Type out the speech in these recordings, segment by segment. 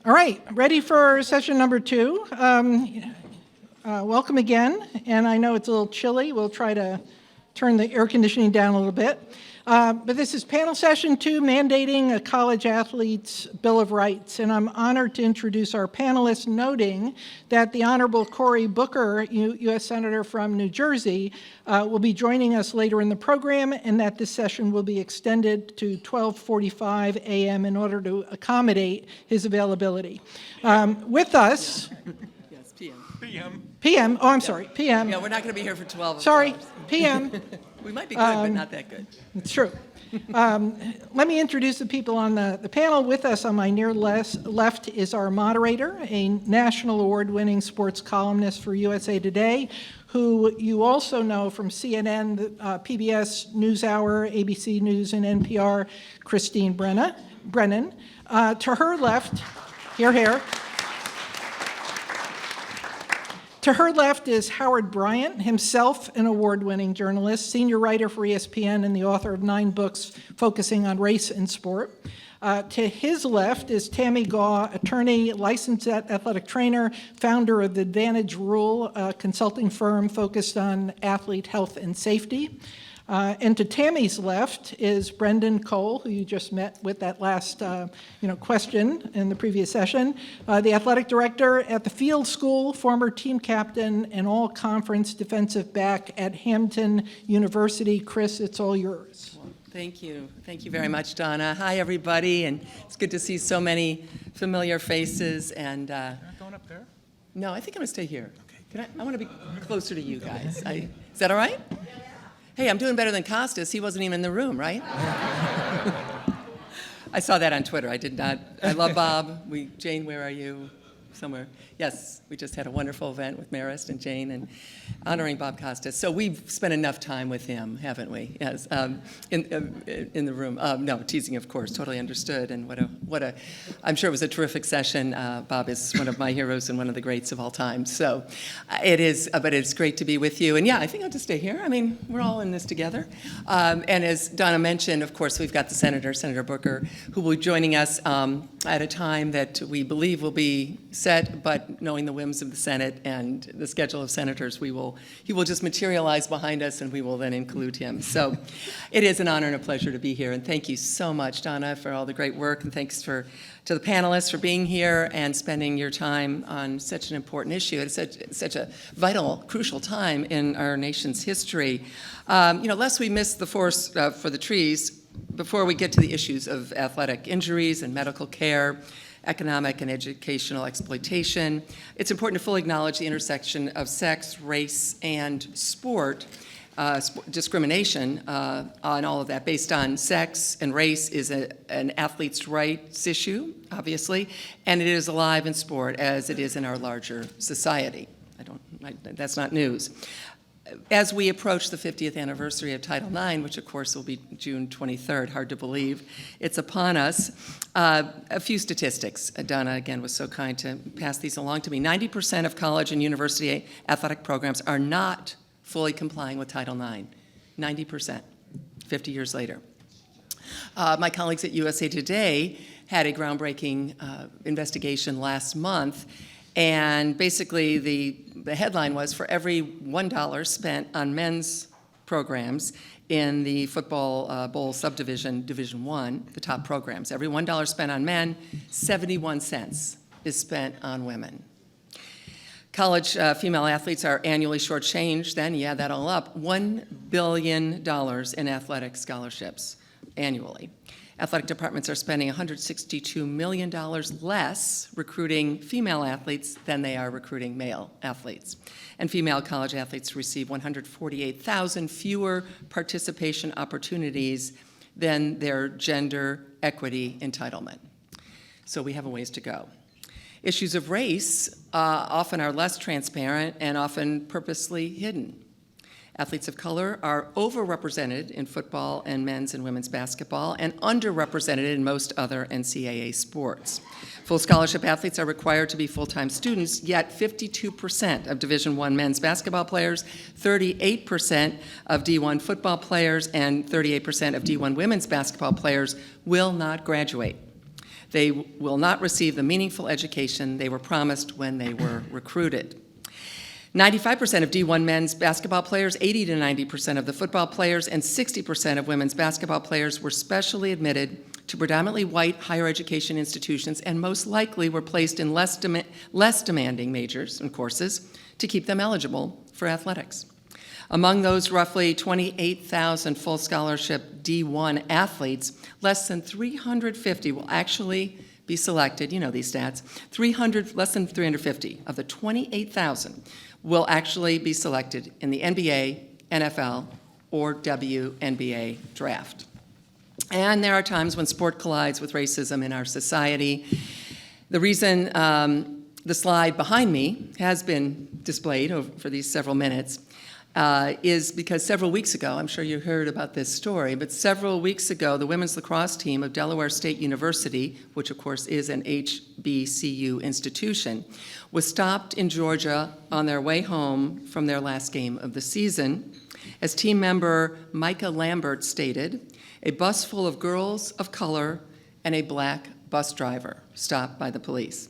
All right, ready for session number 2. Welcome again, and I know it's a little chilly. We'll try to turn the air conditioning down a little bit. But this is panel session 2, mandating a college athlete's Bill of Rights, and I'm honored to introduce our panelists, noting that the Honorable Cory Booker, U.S. Senator from New Jersey, will be joining us later in the program, and that this session will be extended to 12:45 a.m. in order to accommodate his availability. With us... Yes, p.m. PM, oh, I'm sorry, PM. Yeah, we're not going to be here for 12 Sorry, hours. PM. We might be good, but not that good. It's true. Let me introduce the people on the panel. With us on my near left is our moderator, a national award-winning sports columnist for USA Today, who you also know from CNN, PBS NewsHour, ABC News, and NPR, Christine Brennan. To her left, here. To her left is Howard Bryant, himself an award-winning journalist, senior writer for ESPN, and the author of 9 books focusing on race and sport. To his left is Tammy Gaw, attorney, licensed athletic trainer, founder of the Advantage Rule, a consulting firm focused on athlete health and safety. And to Tammy's left is Brendan Cole, who you just met with that last question in the previous session, the athletic director at the Field School, former team captain, and all-conference defensive back at Hampton University. Chris, it's all yours. Well, thank you. Thank you very much, Donna. Hi, everybody, and it's good to see so many familiar faces. And You're not going up there? no, I think I'm going to stay here. Okay. I want to be closer to you guys. Is that all right? Hey, I'm doing better than Costas. He wasn't even in the room, right? I saw that on Twitter. I did not. I love Bob. Jane, where are you? Somewhere. Yes, we just had a wonderful event with Marist and Jane and honoring Bob Costas. So we've spent enough time with him, haven't we? Yes, in the room. No, teasing, of course. Totally understood. And what a. I'm sure it was a terrific session. Bob is one of my heroes and one of the greats of all time. So it is. But it's great to be with you. And yeah, I think I'll just stay here. I mean, we're all in this together. And as Donna mentioned, of course, we've got the Senator Booker, who will be joining us at a time that we believe will be set, but knowing the whims of the Senate and the schedule of senators, he will just materialize behind us, and we will then include him. So it is an honor and a pleasure to be here, and thank you so much, Donna, for all the great work, and thanks to the panelists for being here and spending your time on such an important issue. It's such a vital, crucial time in our nation's history. Lest we miss the forest for the trees, before we get to the issues of athletic injuries and medical care, economic and educational exploitation, it's important to fully acknowledge the intersection of sex, race, and sport. Discrimination on all of that based on sex and race is an athlete's rights issue, obviously, and it is alive in sport as it is in our larger society. That's not news. As we approach the 50th anniversary of Title IX, which of course will be June 23rd, hard to believe, it's upon us. A few statistics. Donna, again, was so kind to pass these along to me. 90% of college and university athletic programs are not fully complying with Title IX. 90%, 50 years later. My colleagues at USA Today had a groundbreaking investigation last month. And basically, the headline was, for every $1 spent on men's programs in the football bowl subdivision, Division I, the top programs, every $1 spent on men, 71 cents is spent on women. College female athletes are annually shortchanged, then you add that all up, $1 billion in athletic scholarships annually. Athletic departments are spending $162 million less recruiting female athletes than they are recruiting male athletes. And female college athletes receive 148,000 fewer participation opportunities than their gender equity entitlement. So we have a ways to go. Issues of race often are less transparent and often purposely hidden. Athletes of color are overrepresented in football and men's and women's basketball and underrepresented in most other NCAA sports. Full scholarship athletes are required to be full-time students, yet 52% of Division I men's basketball players, 38% of D1 football players, and 38% of D1 women's basketball players will not graduate. They will not receive the meaningful education they were promised when they were recruited. 95% of D1 men's basketball players, 80 to 90% of the football players, and 60% of women's basketball players were specially admitted to predominantly white higher education institutions and most likely were placed in less demanding majors and courses to keep them eligible for athletics. Among those roughly 28,000 full scholarship D1 athletes, less than 350 will actually be selected, you know these stats, less than 350 of the 28,000 will actually be selected in the NBA, NFL, or WNBA draft. And there are times when sport collides with racism in our society. The reason the slide behind me has been displayed for these several minutes is because several weeks ago, I'm sure you heard about this story, but several weeks ago, the women's lacrosse team of Delaware State University, which of course is an HBCU institution, was stopped in Georgia on their way home from their last game of the season. As team member Micah Lambert stated, a bus full of girls of color and a black bus driver stopped by the police.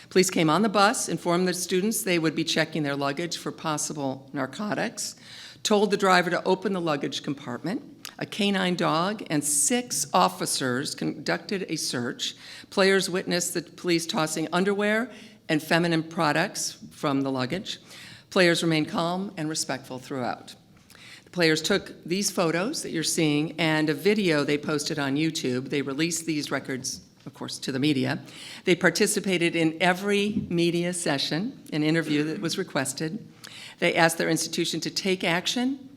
Police came on the bus, informed the students they would be checking their luggage for possible narcotics, told the driver to open the luggage compartment. A canine dog and 6 officers conducted a search. Players witnessed the police tossing underwear and feminine products from the luggage. Players remained calm and respectful throughout. The players took these photos that you're seeing and a video they posted on YouTube. They released these records, of course, to the media. They participated in every media session and interview that was requested. They asked their institution to take action.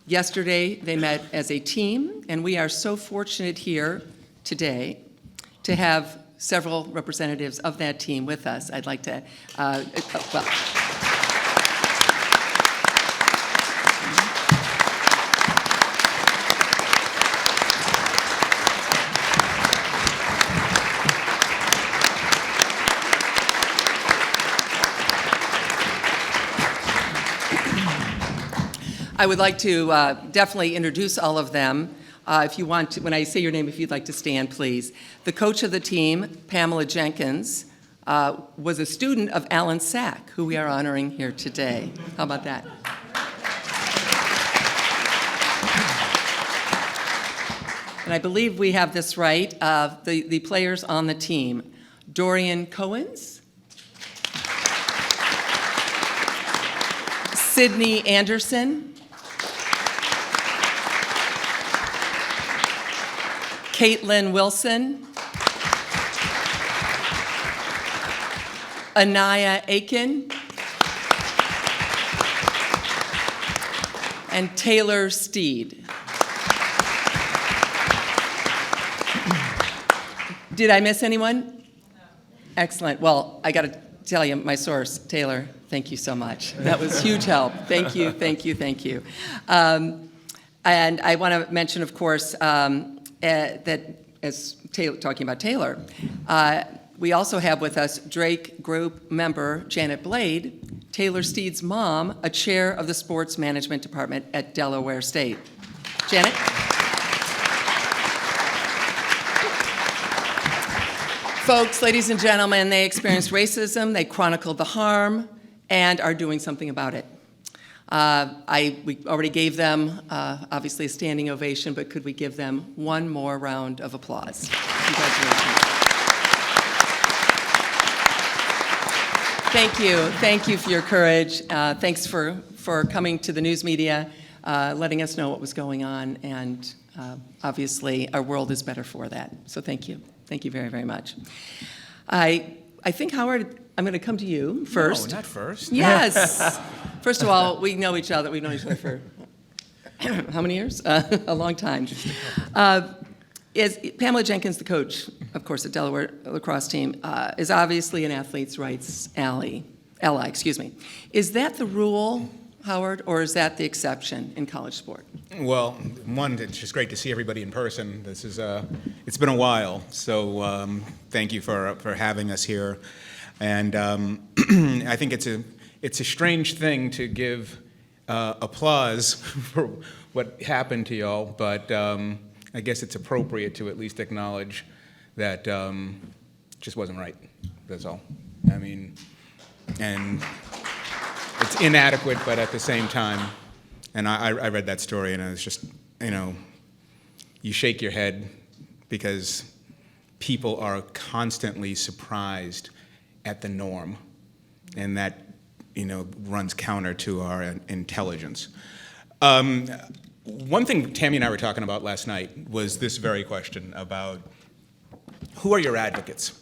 Yesterday, they met as a team, and we are so fortunate here today to have several representatives of that team with us. I'd like to, I would like to definitely introduce all of them. If you want to, when I say your name, if you'd like to stand, please. The coach of the team, Pamela Jenkins, was a student of Alan Sack, who we are honoring here today. How about that? And I believe we have this right. The players on the team, Dorian Cohens, Sydney Anderson, Caitlin Wilson, Anaya Aiken, and Taylor Steed. Did I miss anyone? No. Excellent. Well, I got to tell you, my source, Taylor, thank you so much. That was huge help. Thank you, thank you, thank you. And I want to mention, of course, that as talking about Taylor, we also have with us Drake Group member Janet Blade, Taylor Steed's mom, a chair of the sports management department at Delaware State. Janet? Folks, ladies and gentlemen, they experienced racism, they chronicled the harm, and are doing something about it. We already gave them, obviously, a standing ovation, but could we give them one more round of applause? Congratulations. Thank you for your courage. Thanks for coming to the news media, letting us know what was going on, and obviously, our world is better for that. So thank you very, very much. I think, Howard, I'm going to come to you first. No, not first. Yes. First of all, we know each other. We've known each other for how many years? A long time. Is Pamela Jenkins, the coach, of course, at Delaware lacrosse team, is obviously an athletes' rights ally. Is that the rule, Howard, or is that the exception in college sport? Well, one, it's just great to see everybody in person. This is it's been a while, so thank you for having us here. And I think it's a strange thing to give applause for what happened to y'all, but I guess it's appropriate to at least acknowledge that just wasn't right. That's all. I mean, and it's inadequate, but at the same time, and I read that story, and it was just, you shake your head because people are constantly surprised at the norm, and that, runs counter to our intelligence. One thing Tammy and I were talking about last night was this very question about who are your advocates?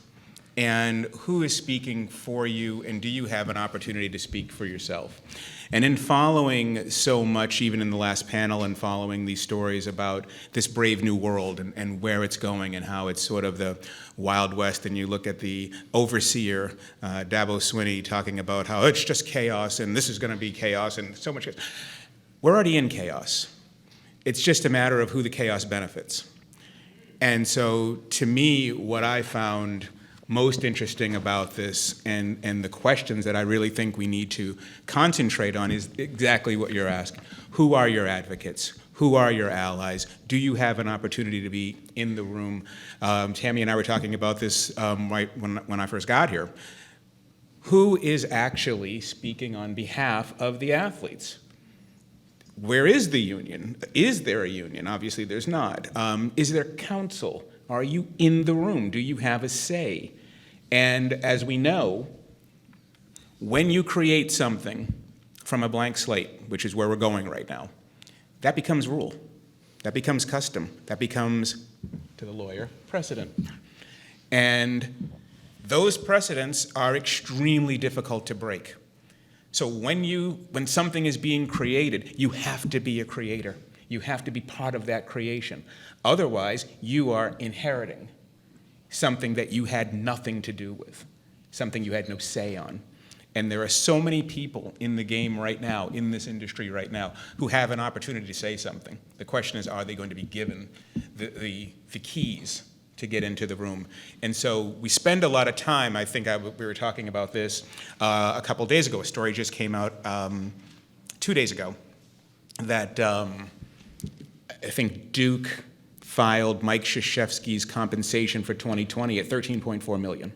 And who is speaking for you, and do you have an opportunity to speak for yourself? And in following so much, even in the last panel, and following these stories about this brave new world and where it's going and how it's sort of the Wild West, and you look at the overseer, Dabo Swinney, talking about how it's just chaos, and this is going to be chaos, and so much chaos. We're already in chaos. It's just a matter of who the chaos benefits. And so, to me, what I found most interesting about this and the questions that I really think we need to concentrate on is exactly what you're asking. Who are your advocates? Who are your allies? Do you have an opportunity to be in the room? Tammy and I were talking about this right when I first got here. Who is actually speaking on behalf of the athletes? Where is the union? Is there a union? Obviously there's not. Is there counsel? Are you in the room? Do you have a say? And as we know, when you create something from a blank slate, which is where we're going right now, that becomes rule. That becomes custom. That becomes, to the lawyer, precedent. And those precedents are extremely difficult to break. So when something is being created, you have to be a creator. You have to be part of that creation. Otherwise, you are inheriting something that you had nothing to do with, something you had no say on. And there are so many people in the game right now, in this industry right now, who have an opportunity to say something. The question is, are they going to be given the keys to get into the room? And so we spend a lot of time, I think we were talking about this a couple days ago. A story just came out 2 days ago that I think Duke filed Mike Krzyzewski's compensation for 2020 at $13.4 million.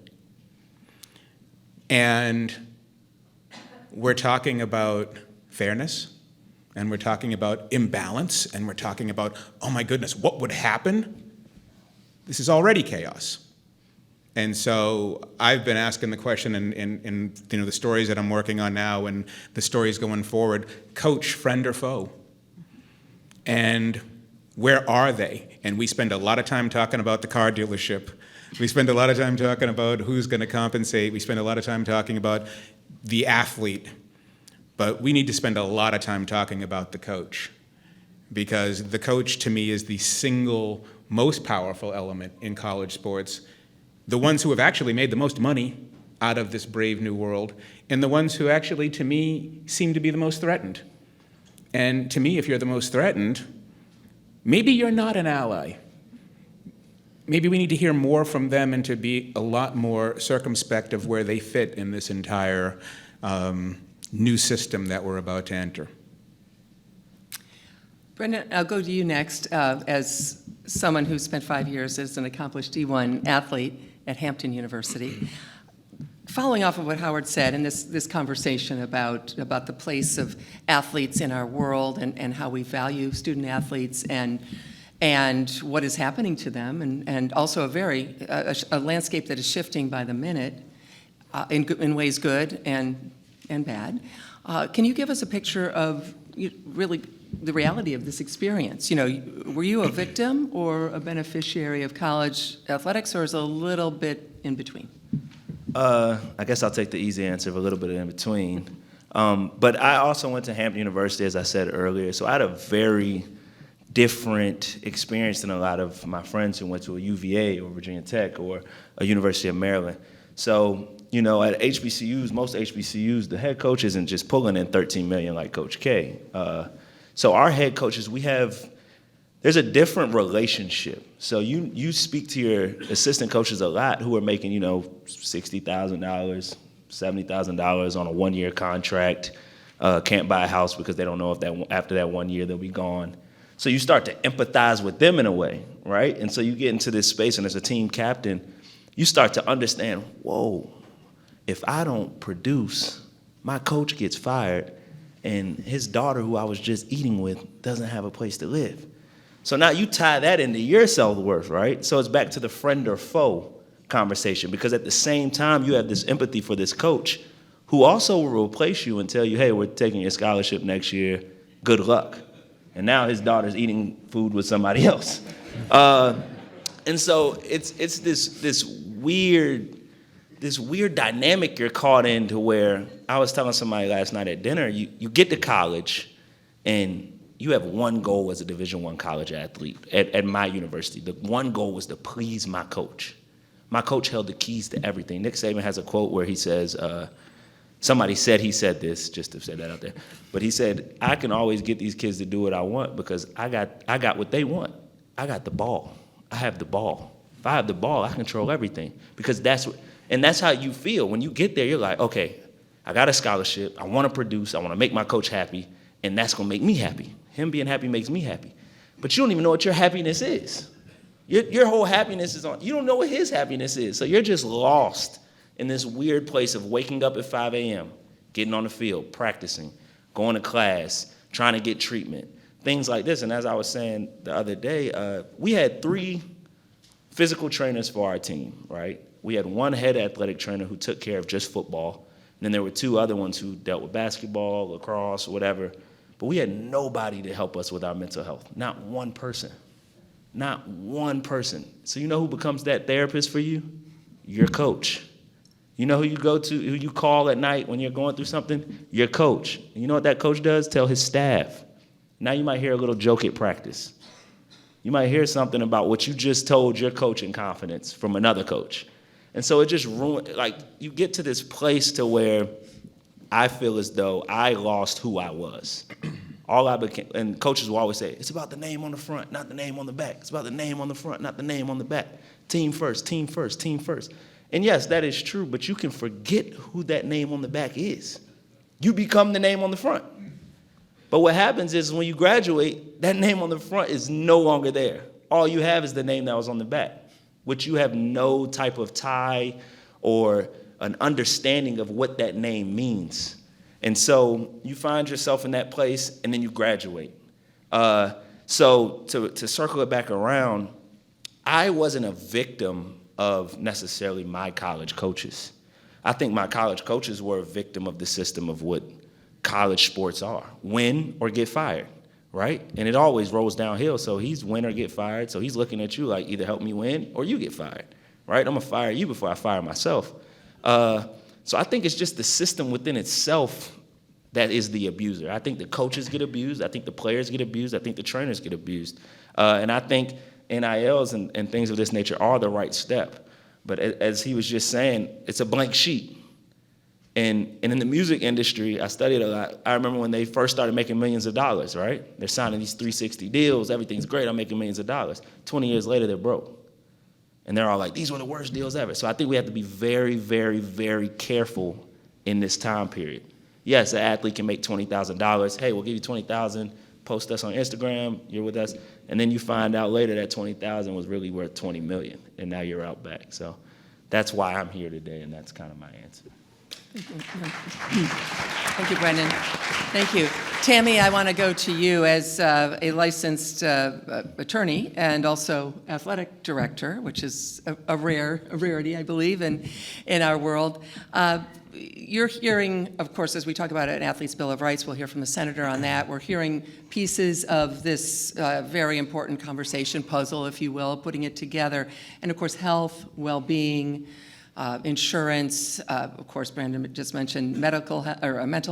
And we're talking about fairness, and we're talking about imbalance, and we're talking about, oh my goodness, what would happen? This is already chaos. And so I've been asking the question in the stories that I'm working on now and the stories going forward, coach, friend or foe? And where are they? And we spend a lot of time talking about the car dealership. We spend a lot of time talking about who's going to compensate. We spend a lot of time talking about the athlete. But we need to spend a lot of time talking about the coach. Because the coach, to me, is the single most powerful element in college sports. The ones who have actually made the most money out of this brave new world, and the ones who actually, to me, seem to be the most threatened. And to me, if you're the most threatened, maybe you're not an ally. Maybe we need to hear more from them and to be a lot more circumspect of where they fit in this entire new system that we're about to enter. Brendan, I'll go to you next. As someone who spent 5 years as an accomplished D1 athlete at Hampton University, following off of what Howard said in this conversation about the place of athletes in our world and how we value student athletes and what is happening to them, and also a landscape that is shifting by the minute in ways good and bad. Can you give us a picture of really the reality of this experience? Were you a victim or a beneficiary of college athletics, or is it a little bit in between? I guess I'll take the easy answer of a little bit in between. But I also went to Hampton University, as I said earlier, so I had a very different experience than a lot of my friends who went to a UVA or Virginia Tech or a University of Maryland. So, at HBCUs, most HBCUs, the head coach isn't just pulling in $13 million like Coach K. So our head coaches, there's a different relationship. So you speak to your assistant coaches a lot who are making, $60,000, $70,000 on a one-year contract, can't buy a house because they don't know if after that 1 year they'll be gone. So you start to empathize with them in a way, right? And so you get into this space, and as a team captain, you start to understand, whoa, if I don't produce, my coach gets fired, and his daughter, who I was just eating with, doesn't have a place to live. So now you tie that into your self-worth, right? So it's back to the friend or foe conversation, because at the same time, you have this empathy for this coach who also will replace you and tell you, hey, we're taking your scholarship next year, good luck. And now his daughter's eating food with somebody else. And so it's this weird dynamic you're caught in, to where I was telling somebody last night at dinner, you get to college and you have one goal as a Division I college athlete at my university. The one goal was to please my coach. My coach held the keys to everything. Nick Saban has a quote where he says, somebody said he said this, just to say that out there, but he said, I can always get these kids to do what I want because I got what they want. I got the ball. I have the ball. If I have the ball, I control everything, because that's how you feel. When you get there, you're like, okay, I got a scholarship. I want to produce. I want to make my coach happy, and that's going to make me happy. Him being happy makes me happy. But you don't even know what your happiness is. Your whole happiness is on, you don't know what his happiness is. So you're just lost in this weird place of waking up at 5 a.m., getting on the field, practicing, going to class, trying to get treatment, things like this. And as I was saying the other day, we had 3 physical trainers for our team, right? We had one head athletic trainer who took care of just football. And then there were 2 other ones who dealt with basketball, lacrosse, whatever. But we had nobody to help us with our mental health. Not one person. Not one person. So you know who becomes that therapist for you? Your coach. You know who you go to, who you call at night when you're going through something? Your coach. And you know what that coach does? Tell his staff. Now you might hear a little joke at practice. You might hear something about what you just told your coach in confidence from another coach. And so it just ruined, like, you get to this place to where I feel as though I lost who I was. All I became, and coaches will always say, it's about the name on the front, not the name on the back. It's about the name on the front, not the name on the back. Team first, team first, team first. And yes, that is true, but you can forget who that name on the back is. You become the name on the front. But what happens is when you graduate, that name on the front is no longer there. All you have is the name that was on the back, which you have no type of tie or an understanding of what that name means. And so you find yourself in that place, and then you graduate. So to circle it back around, I wasn't a victim of necessarily my college coaches. I think my college coaches were a victim of the system of what college sports are. Win or get fired, right? And it always rolls downhill. So he's win or get fired. So he's looking at you like, either help me win or you get fired, right? I'm gonna fire you before I fire myself. So I think it's just the system within itself that is the abuser. I think the coaches get abused. I think the players get abused. I think the trainers get abused. And I think NILs and things of this nature are the right step. But as he was just saying, it's a blank sheet. And in the music industry, I studied a lot. I remember when they first started making millions of dollars, right? They're signing these 360 deals. Everything's great. I'm making millions of dollars. 20 years later, they're broke. And they're all like, these were the worst deals ever. So I think we have to be very, very, very careful in this time period. Yes, an athlete can make $20,000. Hey, we'll give you $20,000. Post us on Instagram. You're with us. And then you find out later that $20,000 was really worth $20 million. And now you're out back. So that's why I'm here today, and that's kind of my answer. Thank you, Brendan. Thank you. Tammy, I want to go to you as a licensed attorney and also athletic director, which is a rarity, I believe, in our world. You're hearing, of course, as we talk about an athlete's Bill of Rights, we'll hear from the senator on that. We're hearing pieces of this very important conversation puzzle, if you will, putting it together. And of course, health, well-being, insurance, of course, Brandon just mentioned mental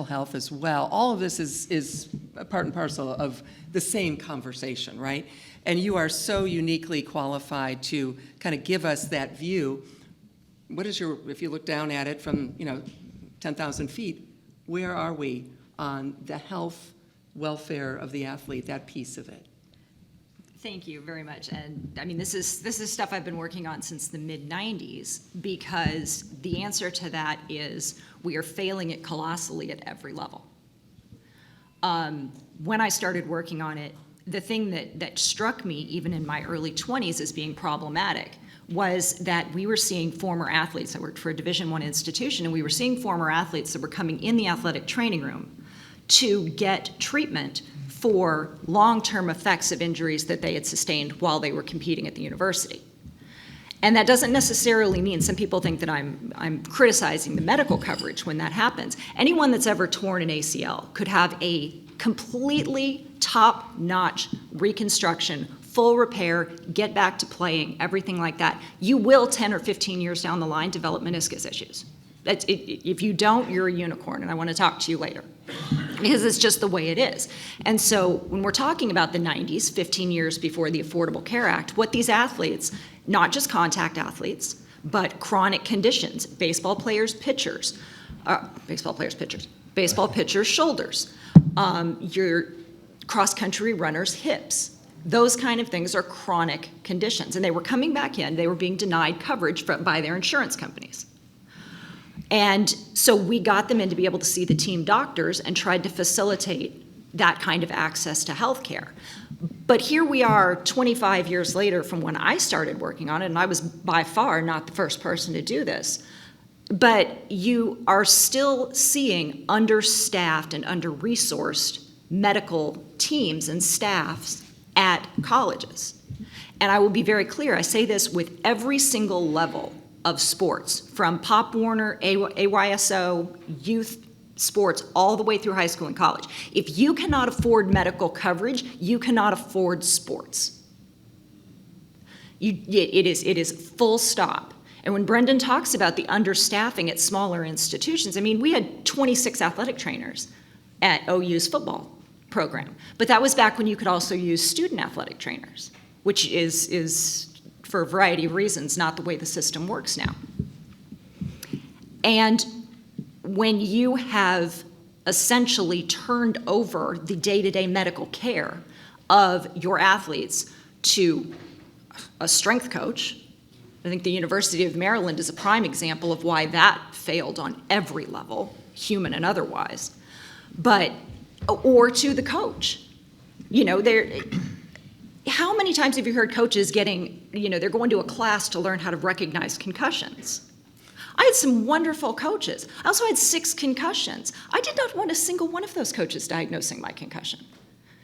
health as well. All of this is part and parcel of the same conversation, right? And you are so uniquely qualified to kind of give us that view. What is if you look down at it from 10,000 feet, where are we on the health, welfare of the athlete, that piece of it? Thank you very much. And I mean, this is stuff I've been working on since the mid-90s, because the answer to that is we are failing it colossally at every level. When I started working on it, the thing that struck me, even in my early 20s, as being problematic was that we were seeing former athletes. I worked for a Division I institution, and we were seeing former athletes that were coming in the athletic training room to get treatment for long-term effects of injuries that they had sustained while they were competing at the university. And that doesn't necessarily mean, some people think that I'm criticizing the medical coverage when that happens. Anyone that's ever torn an ACL could have a completely top-notch reconstruction, full repair, get back to playing, everything like that. You will, 10 or 15 years down the line, develop meniscus issues. If you don't, you're a unicorn, and I want to talk to you later, because it's just the way it is. And so when we're talking about the 90s, 15 years before the Affordable Care Act, what these athletes, not just contact athletes, but chronic conditions, baseball pitchers, shoulders, your cross-country runners' hips, those kind of things are chronic conditions. And they were coming back in, they were being denied coverage by their insurance companies. And so we got them in to be able to see the team doctors and tried to facilitate that kind of access to health care. But here we are 25 years later from when I started working on it, and I was by far not the first person to do this. But you are still seeing understaffed and under-resourced medical teams and staffs at colleges. And I will be very clear, I say this with every single level of sports, from Pop Warner, AYSO, youth sports, all the way through high school and college. If you cannot afford medical coverage, you cannot afford sports. It is full stop. And when Brendan talks about the understaffing at smaller institutions, I mean, we had 26 athletic trainers at OU's football program. But that was back when you could also use student athletic trainers, which is for a variety of reasons, not the way the system works now. And when you have essentially turned over the day-to-day medical care of your athletes to a strength coach, I think the University of Maryland is a prime example of why that failed on every level, human and otherwise, or to the coach. You know, how many times have you heard coaches they're going to a class to learn how to recognize concussions? I had some wonderful coaches. I also had 6 concussions. I did not want a single one of those coaches diagnosing my concussion.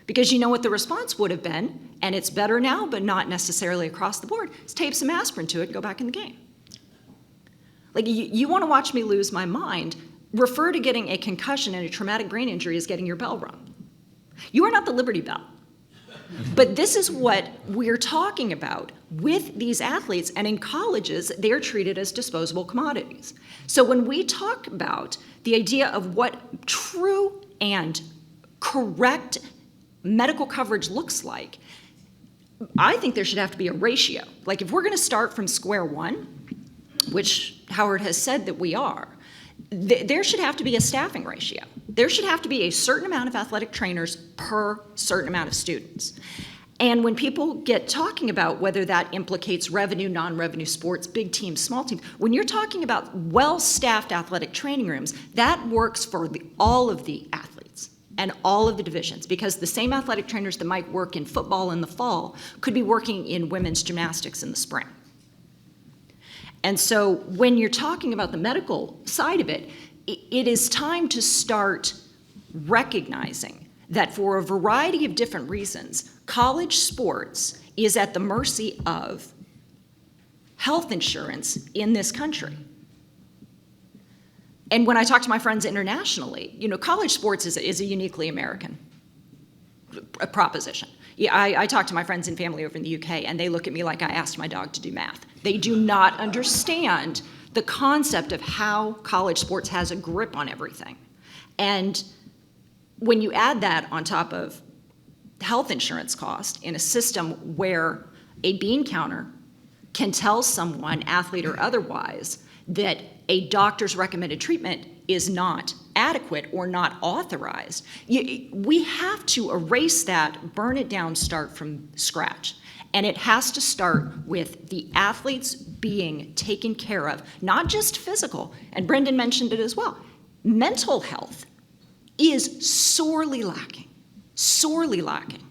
Because you know what the response would have been, and it's better now, but not necessarily across the board, is tape some aspirin to it and go back in the game. Like, you want to watch me lose my mind, refer to getting a concussion and a traumatic brain injury as getting your bell rung. You are not the Liberty Bell. But this is what we're talking about with these athletes, and in colleges, they're treated as disposable commodities. So when we talk about the idea of what true and correct medical coverage looks like, I think there should have to be a ratio. Like, if we're going to start from square one, which Howard has said that we are, there should have to be a staffing ratio. There should have to be a certain amount of athletic trainers per certain amount of students. And when people get talking about whether that implicates revenue, non-revenue sports, big teams, small teams, when you're talking about well-staffed athletic training rooms, that works for all of the athletes and all of the divisions, because the same athletic trainers that might work in football in the fall could be working in women's gymnastics in the spring. And so when you're talking about the medical side of it, it is time to start recognizing that for a variety of different reasons, college sports is at the mercy of health insurance in this country. And when I talk to my friends internationally, you know, college sports is a uniquely American proposition. Yeah, I talk to my friends and family over in the UK, and they look at me like I asked my dog to do math. They do not understand the concept of how college sports has a grip on everything. And when you add that on top of health insurance cost in a system where a bean counter can tell someone, athlete or otherwise, that a doctor's recommended treatment is not adequate or not authorized, we have to erase that, burn it down, start from scratch. And it has to start with the athletes being taken care of, not just physical, and Brendan mentioned it as well. Mental health is sorely lacking, sorely lacking.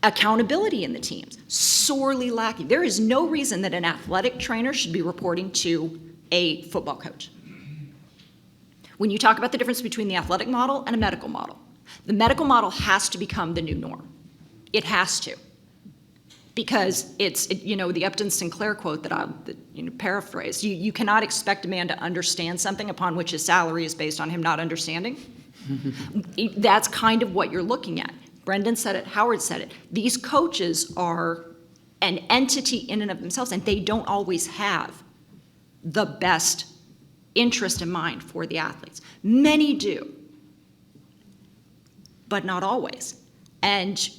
Accountability in the teams, sorely lacking. There is no reason that an athletic trainer should be reporting to a football coach. When you talk about the difference between the athletic model and a medical model, the medical model has to become the new norm. It has to. Because it's, the Upton Sinclair quote that I'll paraphrase, you cannot expect a man to understand something upon which his salary is based on him not understanding. That's kind of what you're looking at. Brendan said it, Howard said it. These coaches are an entity in and of themselves, and they don't always have the best interest in mind for the athletes. Many do, but not always. And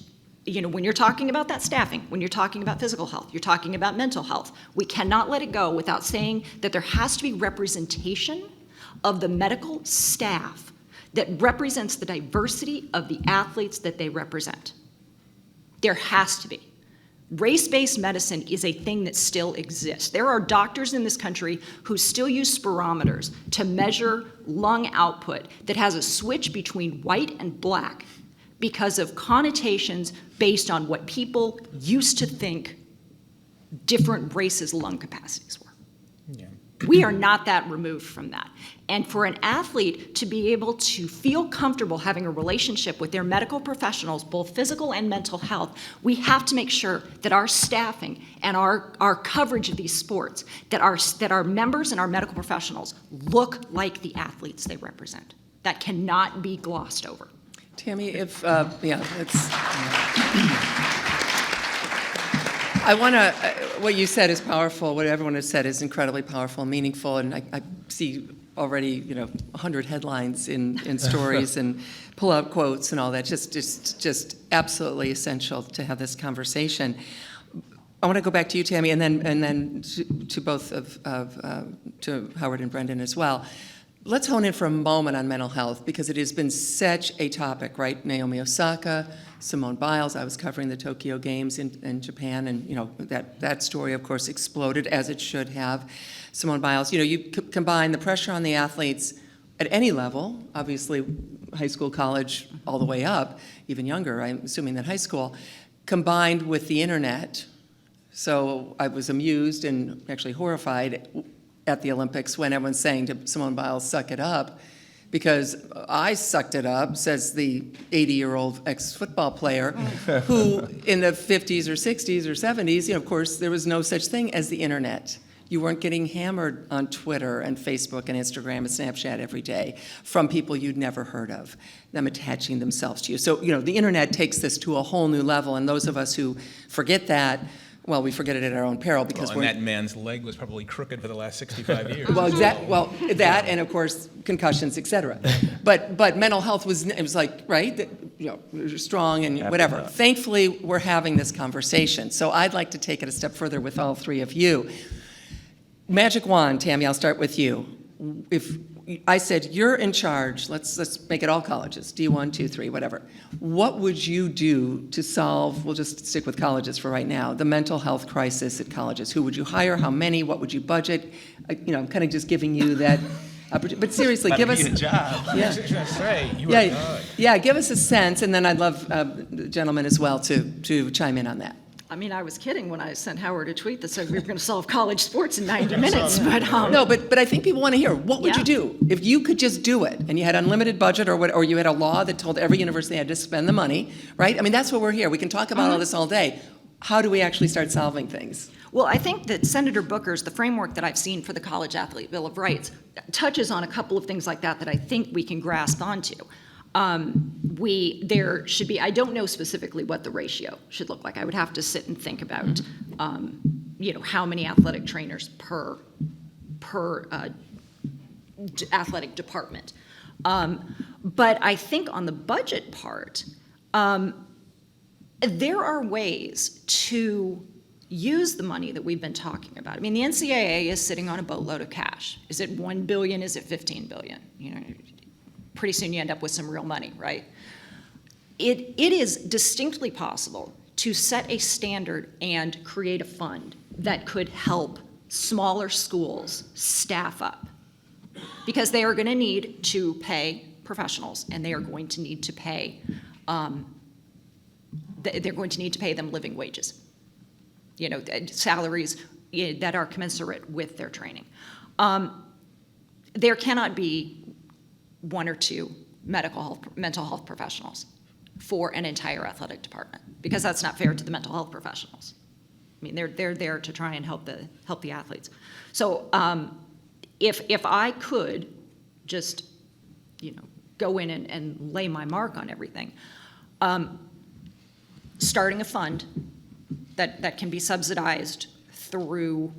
when you're talking about that staffing, when you're talking about physical health, you're talking about mental health, we cannot let it go without saying that there has to be representation of the medical staff that represents the diversity of the athletes that they represent. There has to be. Race-based medicine is a thing that still exists. There are doctors in this country who still use spirometers to measure lung output that has a switch between white and black because of connotations based on what people used to think different races' lung capacities were. Yeah. We are not that removed from that. And for an athlete to be able to feel comfortable having a relationship with their medical professionals, both physical and mental health, we have to make sure that our staffing and our coverage of these sports, that our members and our medical professionals look like the athletes they represent. That cannot be glossed over. Tammy, it's... I want to, what you said is powerful. What everyone has said is incredibly powerful and meaningful. And I see already, 100 headlines in stories and pull-out quotes and all that. Just absolutely essential to have this conversation. I want to go back to you, Tammy, and then to both to Howard and Brendan as well. Let's hone in for a moment on mental health because it has been such a topic, right? Naomi Osaka, Simone Biles. I was covering the Tokyo Games in Japan, and that story, of course, exploded as it should have. Simone Biles. You combine the pressure on the athletes at any level, obviously, high school, college, all the way up, even younger. I'm assuming that high school, combined with the internet. So I was amused and actually horrified at the Olympics when everyone's saying to Simone Biles, suck it up, because I sucked it up, says the 80-year-old ex-football player, who in the 50s or 60s or 70s, of course, there was no such thing as the internet. You weren't getting hammered on Twitter and Facebook and Instagram and Snapchat every day from people you'd never heard of, them attaching themselves to you. So, the internet takes this to a whole new level, and those of us who forget that, well, we forget it at our own peril because and that man's leg was probably crooked for the last 65 years. That and of course concussions, et cetera. But mental health was like, right, strong and whatever. Thankfully, we're having this conversation. So I'd like to take it a step further with all three of you. Magic wand, Tammy, I'll start with you. If I said you're in charge, let's make it all colleges, D1, 2, 3, whatever. What would you do to solve, we'll just stick with colleges for right now, the mental health crisis at colleges? Who would you hire, how many, what would you budget? I'm kind of just giving you that opportunity. But seriously, give us... a job. Yeah, give us a sense, and then I'd love the gentlemen as well to chime in on that. I was kidding when I sent Howard a tweet that said we were going to solve college sports in 90 minutes. But no, but I think people want to hear, what would you do if you could just do it and you had unlimited budget or you had a law that told every university they had to spend the money, right? That's what we're here. We can talk about all this all day. How do we actually start solving things? Well, I think that Senator Booker's, the framework that I've seen for the College Athlete Bill of Rights, touches on a couple of things like that I think we can grasp onto. There should be, I don't know specifically what the ratio should look like. I would have to sit and think about, how many athletic trainers per athletic department. But I think on the budget part, there are ways to use the money that we've been talking about. The NCAA is sitting on a boatload of cash. Is it $1 billion? Is it $15 billion? Pretty soon you end up with some real money, right? It is distinctly possible to set a standard and create a fund that could help smaller schools staff up, because they are going to need to pay professionals and they are going to need to pay they're going to need to pay them living wages, salaries that are commensurate with their training. There cannot be one or two mental health professionals for an entire athletic department, because that's not fair to the mental health professionals. I mean, they're there to try and help the athletes. So if I could just, go in and lay my mark on everything, starting a fund that can be subsidized through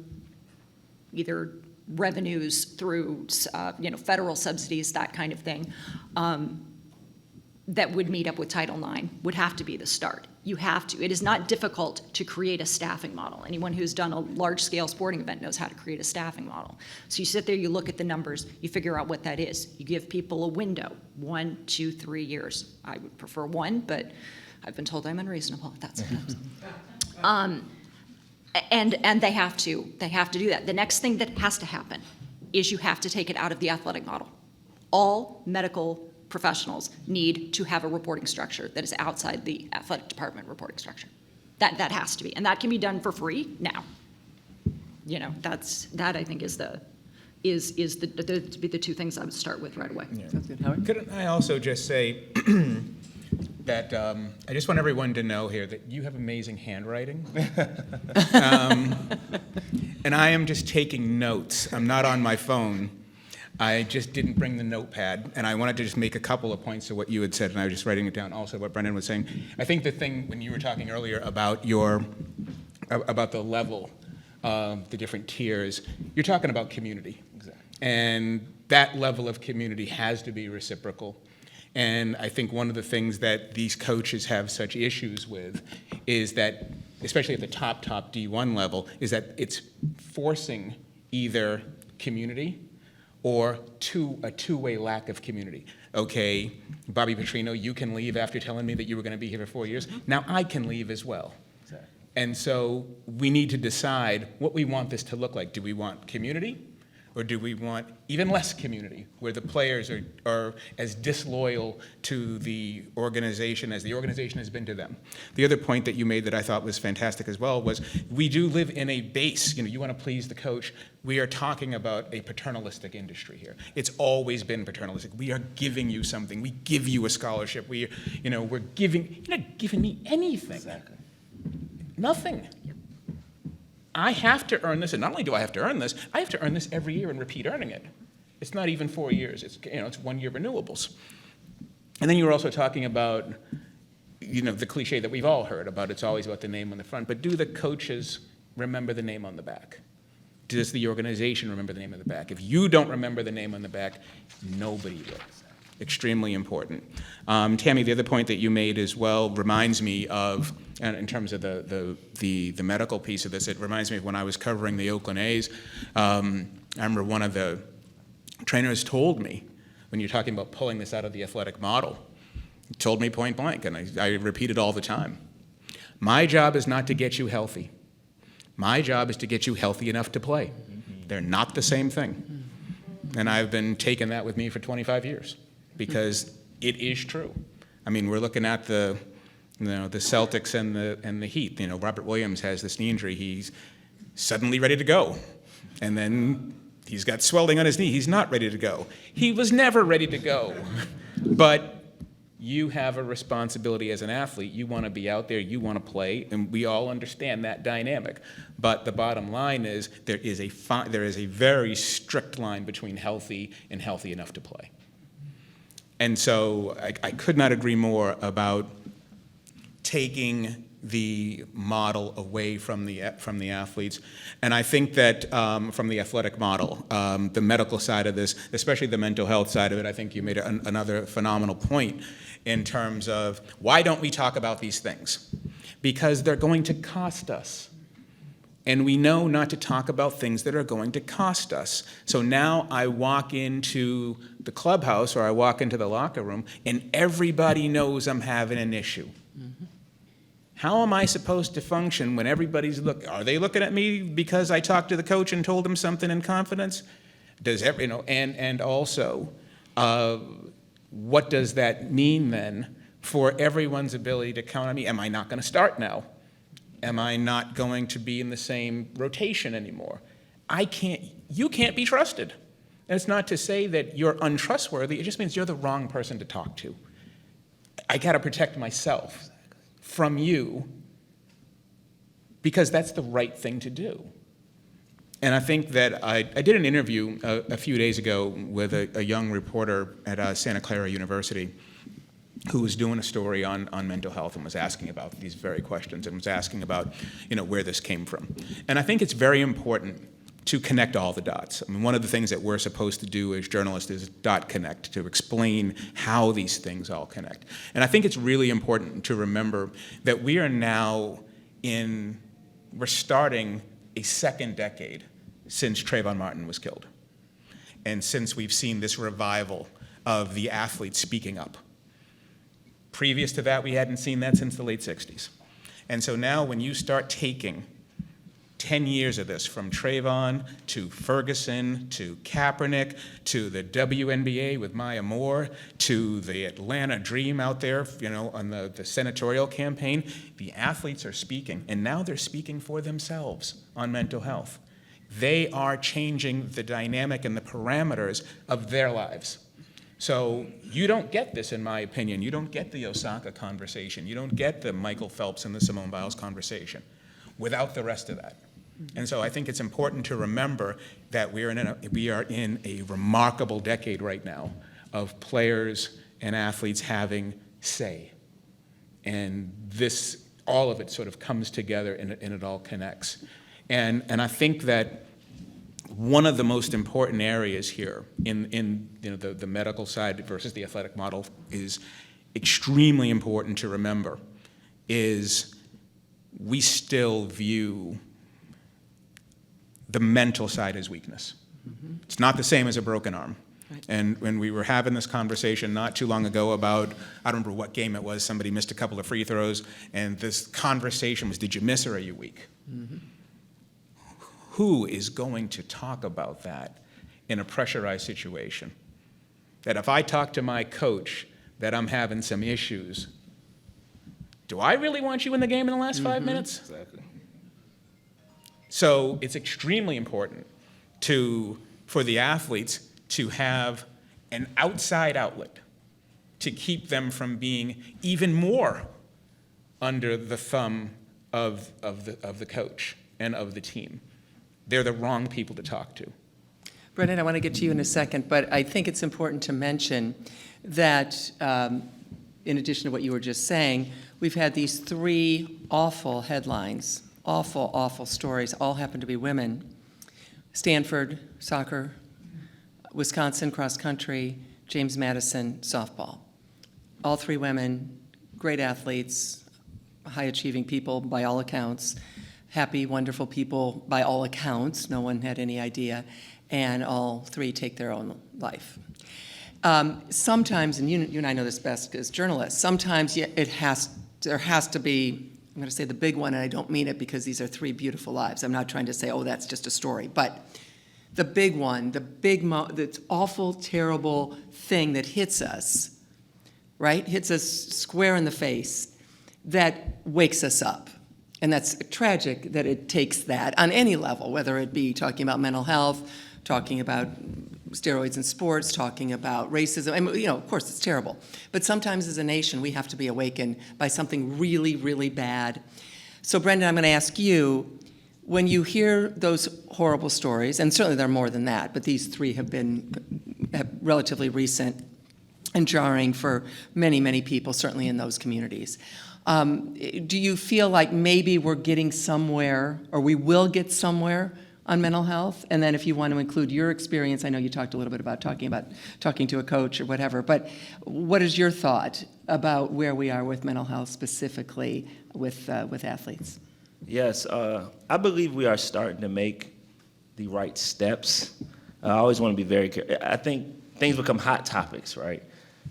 either revenues, through federal subsidies, that kind of thing, that would meet up with Title IX would have to be the start. You have to. It is not difficult to create a staffing model. Anyone who's done a large-scale sporting event knows how to create a staffing model. So you sit there, you look at the numbers, you figure out what that is. You give people a window, 1, 2, 3 years. I would prefer 1, but I've been told I'm unreasonable. That's and they have to do that. The next thing that has to happen is you have to take it out of the athletic model. All medical professionals need to have a reporting structure that is outside the athletic department reporting structure. That has to be, and that can be done for free now. That I think is the two things I would start with right away. Yeah. Sounds good. Howard? Could I also just say that I just want everyone to know here that you have amazing handwriting. And I am just taking notes. I'm not on my phone. I just didn't bring the notepad, and I wanted to just make a couple of points to what you had said, and I was just writing it down. Also, what Brendan was saying. I think the thing when you were talking earlier about about the level, the different tiers, you're talking about community, exactly. And that level of community has to be reciprocal. And I think one of the things that these coaches have such issues with is that, especially at the top D1 level, is that it's forcing either community or a two-way lack of community. Okay, Bobby Petrino, you can leave after telling me that you were going to be here for 4 years. Now I can leave as well. Exactly. And so we need to decide what we want this to look like. Do we want community, or do we want even less community, where the players are as disloyal to the organization as the organization has been to them? The other point that you made that I thought was fantastic as well was we do live in a base. You want to please the coach. We are talking about a paternalistic industry here. It's always been paternalistic. We are giving you something. We give you a scholarship. We're giving. You're not giving me anything. Exactly. Nothing. I have to earn this, and not only do I have to earn this, I have to earn this every year and repeat earning it. It's not even 4 years. It's 1 year renewables. And then you were also talking about the cliche that we've all heard about it's always about the name on the front, but do the coaches remember the name on the back? Does the organization remember the name on the back? If you don't remember the name on the back, nobody will. Extremely important. Tammy, the other point that you made as well reminds me of, and in terms of the medical piece of this, it reminds me of when I was covering the Oakland A's. I remember one of the trainers told me, when you're talking about pulling this out of the athletic model, he told me point blank, and I repeat it all the time. My job is not to get you healthy. My job is to get you healthy enough to play. They're not the same thing. And I've been taking that with me for 25 years. Because it is true. I mean, we're looking at the Celtics and the Heat. Robert Williams has this knee injury. He's suddenly ready to go, and then he's got swelling on his knee. He's not ready to go. He was never ready to go. But you have a responsibility as an athlete. You want to be out there. You want to play, and we all understand that dynamic. But the bottom line is there is a very strict line between healthy and healthy enough to play. And so I could not agree more about taking the model away from the athletes. And I think that from the athletic model, the medical side of this, especially the mental health side of it, I think you made another phenomenal point in terms of why don't we talk about these things? Because they're going to cost us. And we know not to talk about things that are going to cost us. So now I walk into the clubhouse or I walk into the locker room and everybody knows I'm having an issue. Mm-hmm. How am I supposed to function when everybody's are they looking at me because I talked to the coach and told him something in confidence? And also, what does that mean then for everyone's ability to count on me. Am I not going to start now? Am I not going to be in the same rotation anymore? You can't be trusted. And it's not to say that you're untrustworthy, it just means you're the wrong person to talk to. I got to protect myself from you because that's the right thing to do. And I think that I did an interview a few days ago with a young reporter at Santa Clara University who was doing a story on mental health and was asking about these very questions and was asking about, where this came from. And I think it's very important to connect all the dots. I mean, one of the things that we're supposed to do as journalists is dot connect, to explain how these things all connect. And I think it's really important to remember that we are now we're starting a second decade since Trayvon Martin was killed. And since we've seen this revival of the athletes speaking up. Previous to that, we hadn't seen that since the late 60s. And so now when you start taking 10 years of this, from Trayvon to Ferguson to Kaepernick to the WNBA with Maya Moore to the Atlanta Dream out there, on the senatorial campaign, the athletes are speaking, and now they're speaking for themselves on mental health. They are changing the dynamic and the parameters of their lives. So you don't get this, in my opinion. You don't get the Osaka conversation. You don't get the Michael Phelps and the Simone Biles conversation without the rest of that. And so I think it's important to remember that we are in a remarkable decade right now of players and athletes having say. And all of it sort of comes together and it all connects. And I think that one of the most important areas here in the medical side versus the athletic model is extremely important to remember is we still view the mental side as weakness. Mm-hmm. It's not the same as a broken arm. Right. And when we were having this conversation not too long ago about, I don't remember what game it was, somebody missed a couple of free throws, and this conversation was, did you miss or are you weak? Mm-hmm. Who is going to talk about that in a pressurized situation? That if I talk to my coach that I'm having some issues, do I really want you in the game in the last 5 minutes? Exactly. So it's extremely important for the athletes to have an outside outlet to keep them from being even more under the thumb of the coach and of the team. They're the wrong people to talk to. Brendan, I want to get to you in a second, but I think it's important to mention that in addition to what you were just saying, we've had these 3 awful headlines, awful stories, all happen to be women. Stanford, soccer, Wisconsin, cross country, James Madison, softball. All 3 women, great athletes, high-achieving people by all accounts, happy, wonderful people by all accounts, no one had any idea, and all 3 take their own life. Sometimes, and you and I know this best as journalists, sometimes there has to be, I'm going to say the big one, and I don't mean it because these are 3 beautiful lives. I'm not trying to say, oh, that's just a story. But the big one, the awful, terrible thing that hits us, right? Hits us square in the face, that wakes us up. And that's tragic that it takes that on any level, whether it be talking about mental health, talking about steroids in sports, talking about racism. I mean, of course, it's terrible. But sometimes as a nation, we have to be awakened by something really, really bad. So, Brendan, I'm going to ask you, when you hear those horrible stories, and certainly there are more than that, but these 3 have been relatively recent and jarring for many, many people, certainly in those communities. Do you feel like maybe we're getting somewhere, or we will get somewhere on mental health? And then if you want to include your experience, I know you talked a little bit about talking to a coach or whatever, but what is your thought about where we are with mental health specifically with athletes? Yes, I believe we are starting to make the right steps. I always want to be very careful. I think things become hot topics, right?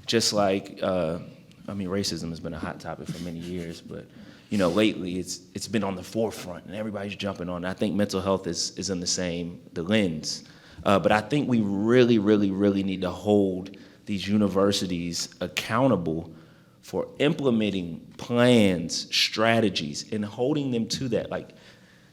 Just like, racism has been a hot topic for many years, but lately it's been on the forefront and everybody's jumping on it. I think mental health is in the lens. But I think we really, really, really need to hold these universities accountable for implementing plans, strategies, and holding them to that. Like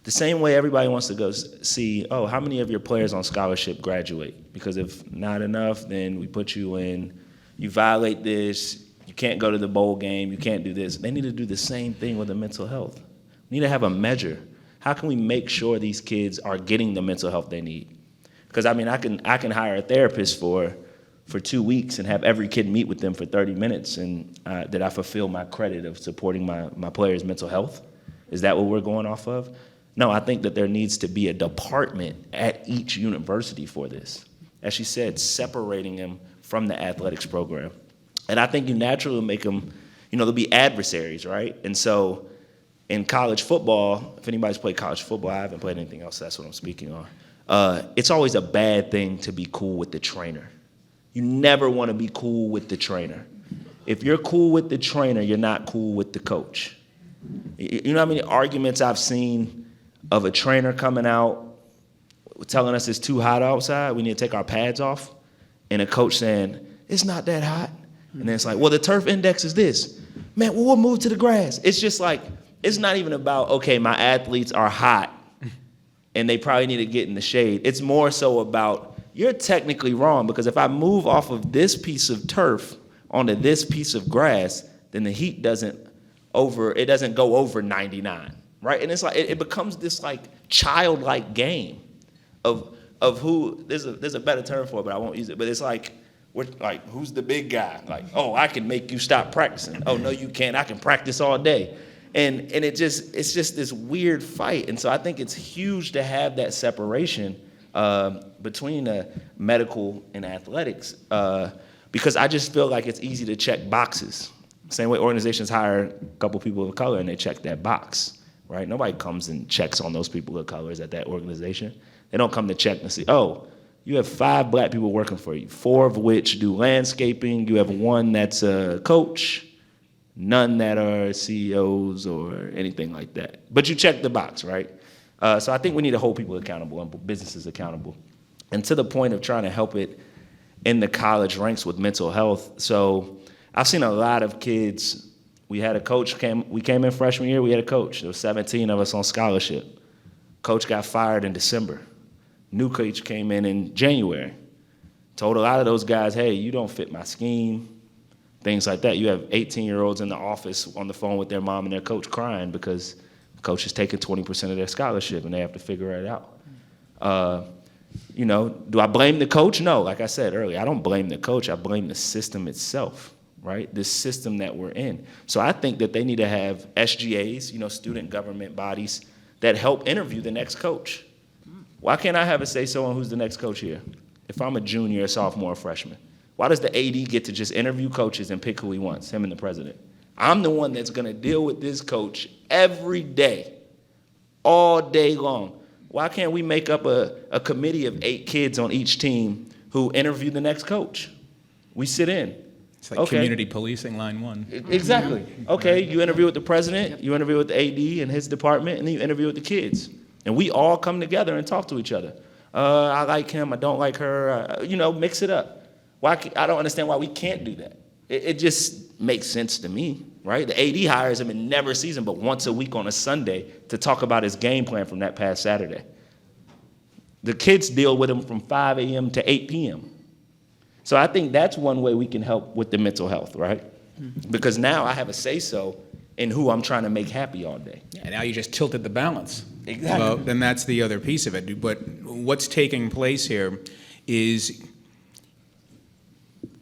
the same way everybody wants to go see, oh, how many of your players on scholarship graduate? Because if not enough, then we put you in, you violate this, you can't go to the bowl game, you can't do this. They need to do the same thing with the mental health. We need to have a measure. How can we make sure these kids are getting the mental health they need? Because I mean, I can hire a therapist for 2 weeks and have every kid meet with them for 30 minutes and that I fulfill my credit of supporting my players' mental health? Is that what we're going off of? No, I think that there needs to be a department at each university for this. As she said, separating them from the athletics program. And I think you naturally make them, they'll be adversaries, right? And so in college football, if anybody's played college football, I haven't played anything else, that's what I'm speaking on. It's always a bad thing to be cool with the trainer. You never want to be cool with the trainer. If you're cool with the trainer, you're not cool with the coach. You know how many arguments I've seen of a trainer coming out telling us it's too hot outside, we need to take our pads off, and a coach saying, it's not that hot. And then it's like, well, the turf index is this. Man, well, we'll move to the grass. It's just like, it's not even about, okay, my athletes are hot and they probably need to get in the shade. It's more so about, you're technically wrong, because if I move off of this piece of turf onto this piece of grass, then the heat doesn't go over 99, right? And it's like, it becomes this like childlike game of who, there's a better term for it, but I won't use it, but it's like, we're like, who's the big guy? Like, oh, I can make you stop practicing. Oh, no, you can't. I can practice all day. And it's just this weird fight. And so I think it's huge to have that separation between medical and athletics, because I just feel like it's easy to check boxes. Same way organizations hire a couple people of color and they check that box, right? Nobody comes and checks on those people of colors at that organization. They don't come to check and see, oh, you have 5 black people working for you, 4 of which do landscaping. You have 1 that's a coach, none that are CEOs or anything like that. But you check the box, right? So I think we need to hold people accountable and businesses accountable. And to the point of trying to help it in the college ranks with mental health. So I've seen a lot of kids. We had a coach, we came in freshman year, we had a coach. There was 17 of us on scholarship. Coach got fired in December. New coach came in January. Told a lot of those guys, hey, you don't fit my scheme, things like that. You have 18-year-olds in the office on the phone with their mom and their coach crying because the coach is taking 20% of their scholarship and they have to figure it out. Do I blame the coach? No, like I said earlier, I don't blame the coach. I blame the system itself, right? This system that we're in. So I think that they need to have SGAs, student government bodies, that help interview the next coach. Why can't I have a say-so on who's the next coach here? If I'm a junior, a sophomore, a freshman, why does the AD get to just interview coaches and pick who he wants, him and the president? I'm the one that's gonna deal with this coach every day, all day long. Why can't we make up a committee of 8 kids on each team who interview the next coach? We sit in. It's like community policing, line 1. Exactly. Okay, you interview with the president, you interview with the AD and his department, and then you interview with the kids. And we all come together and talk to each other. I like him, I don't like her, mix it up. I don't understand why we can't do that. It just makes sense to me, right? The AD hires him and never sees him but once a week on a Sunday to talk about his game plan from that past Saturday. The kids deal with him from 5 a.m. to 8 p.m. So I think that's one way we can help with the mental health, right? Because now I have a say-so in who I'm trying to make happy all day. And now you just tilted the balance. Exactly. Well, then that's the other piece of it. But what's taking place here is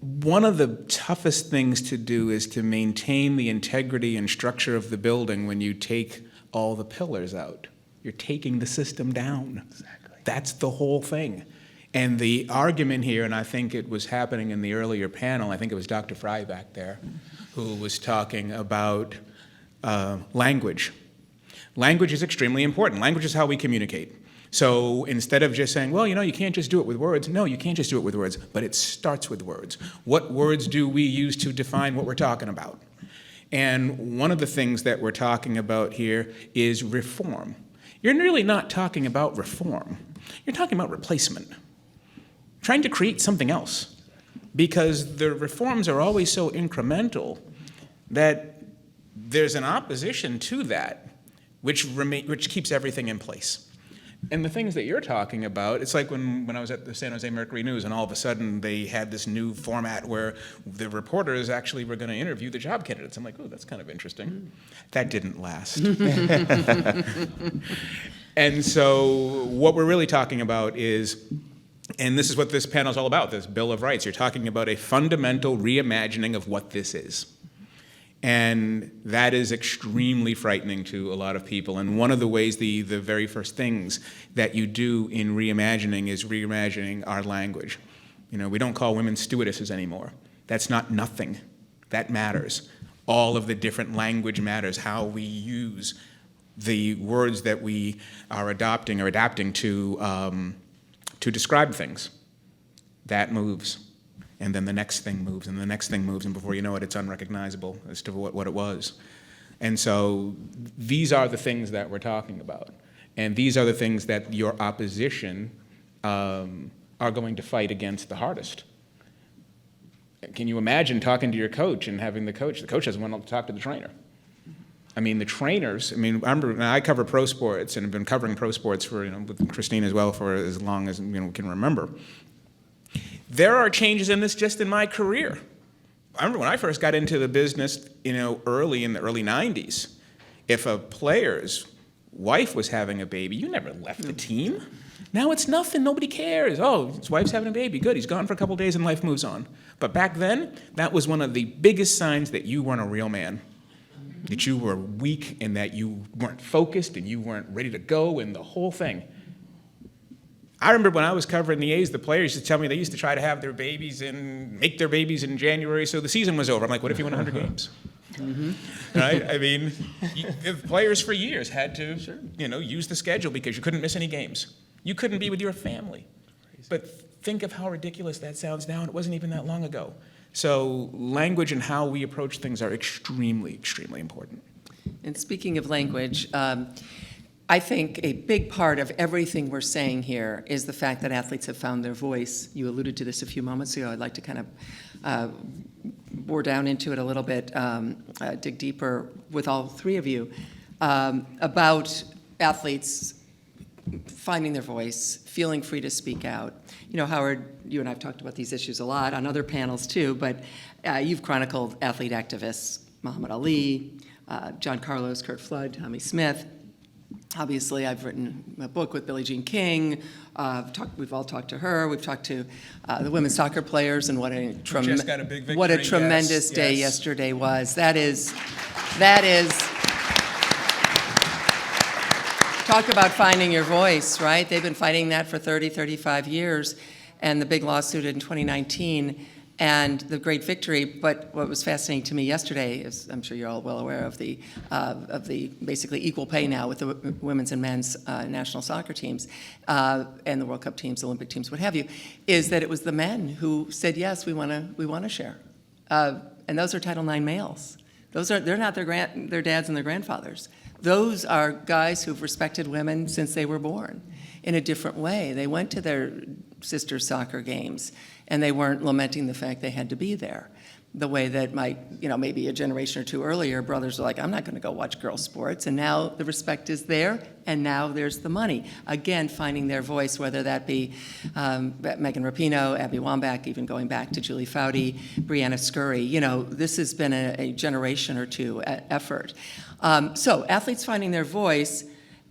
one of the toughest things to do is to maintain the integrity and structure of the building when you take all the pillars out. You're taking the system down. Exactly. That's the whole thing. And the argument here, and I think it was happening in the earlier panel, I think it was Dr. Fry back there, who was talking about language. Language is extremely important. Language is how we communicate. So instead of just saying, well, you can't just do it with words. No, you can't just do it with words, but it starts with words. What words do we use to define what we're talking about? And one of the things that we're talking about here is reform. You're really not talking about reform. You're talking about replacement. Trying to create something else. Because the reforms are always so incremental that there's an opposition to that, which keeps everything in place. And the things that you're talking about, it's like when I was at the San Jose Mercury News, and all of a sudden they had this new format where the reporters actually were going to interview the job candidates. I'm like, oh, that's kind of interesting. That didn't last. And so what we're really talking about is, and this is what this panel is all about, this Bill of Rights. You're talking about a fundamental reimagining of what this is. And that is extremely frightening to a lot of people. And one of the ways, the very first things that you do in reimagining is reimagining our language. You know, we don't call women stewardesses anymore. That's not nothing. That matters. All of the different language matters. How we use the words that we are adopting or adapting to describe things. That moves. And then the next thing moves, and the next thing moves, and before you know it, it's unrecognizable as to what it was. And so these are the things that we're talking about. And these are the things that your opposition are going to fight against the hardest. Can you imagine talking to your coach and having the coach doesn't want to talk to the trainer. I mean, the trainers, I remember I cover pro sports and have been covering pro sports for, with Christine as well for as long as, we can remember. There are changes in this just in my career. I remember when I first got into the business, early in the early 90s, if a player's wife was having a baby, you never left the team. Now it's nothing, nobody cares. Oh, his wife's having a baby, good, he's gone for a couple days and life moves on. But back then, that was one of the biggest signs that you weren't a real man, that you were weak and that you weren't focused and you weren't ready to go and the whole thing. I remember when I was covering the A's, the players used to tell me they used to try to have their babies make their babies in January so the season was over. I'm like, what if you won 100 games? Mm-hmm. Right? I mean, the players for years had to, use the schedule because you couldn't miss any games. You couldn't be with your family. But think of how ridiculous that sounds now, and it wasn't even that long ago. So language and how we approach things are extremely, extremely important. And speaking of language, I think a big part of everything we're saying here is the fact that athletes have found their voice. You alluded to this a few moments ago. I'd like to kind of bore down into it a little bit, dig deeper with all three of you about athletes finding their voice, feeling free to speak out. Howard, you and I have talked about these issues a lot on other panels too, but you've chronicled athlete activists, Muhammad Ali, John Carlos, Kurt Flood, Tommy Smith. Obviously, I've written a book with Billie Jean King. We've all talked to her. We've talked to the women's soccer players, and what a tremendous day yesterday was. That is, talk about finding your voice, right? They've been fighting that for 30, 35 years, and the big lawsuit in 2019. And the great victory, but what was fascinating to me yesterday is, I'm sure you're all well aware of the basically equal pay now with the women's and men's national soccer teams and the World Cup teams, Olympic teams, what have you, is that it was the men who said, yes, we want to share. And those are Title IX males. They're not their dads and their grandfathers. Those are guys who've respected women since they were born in a different way. They went to their sisters' soccer games, and they weren't lamenting the fact they had to be there. The way that maybe a generation or two earlier, brothers were like, I'm not going to go watch girls' sports. And now the respect is there, and now there's the money. Again, finding their voice, whether that be Megan Rapinoe, Abby Wambach, even going back to Julie Foudy, Brianna Scurry. This has been a generation or two effort. So athletes finding their voice,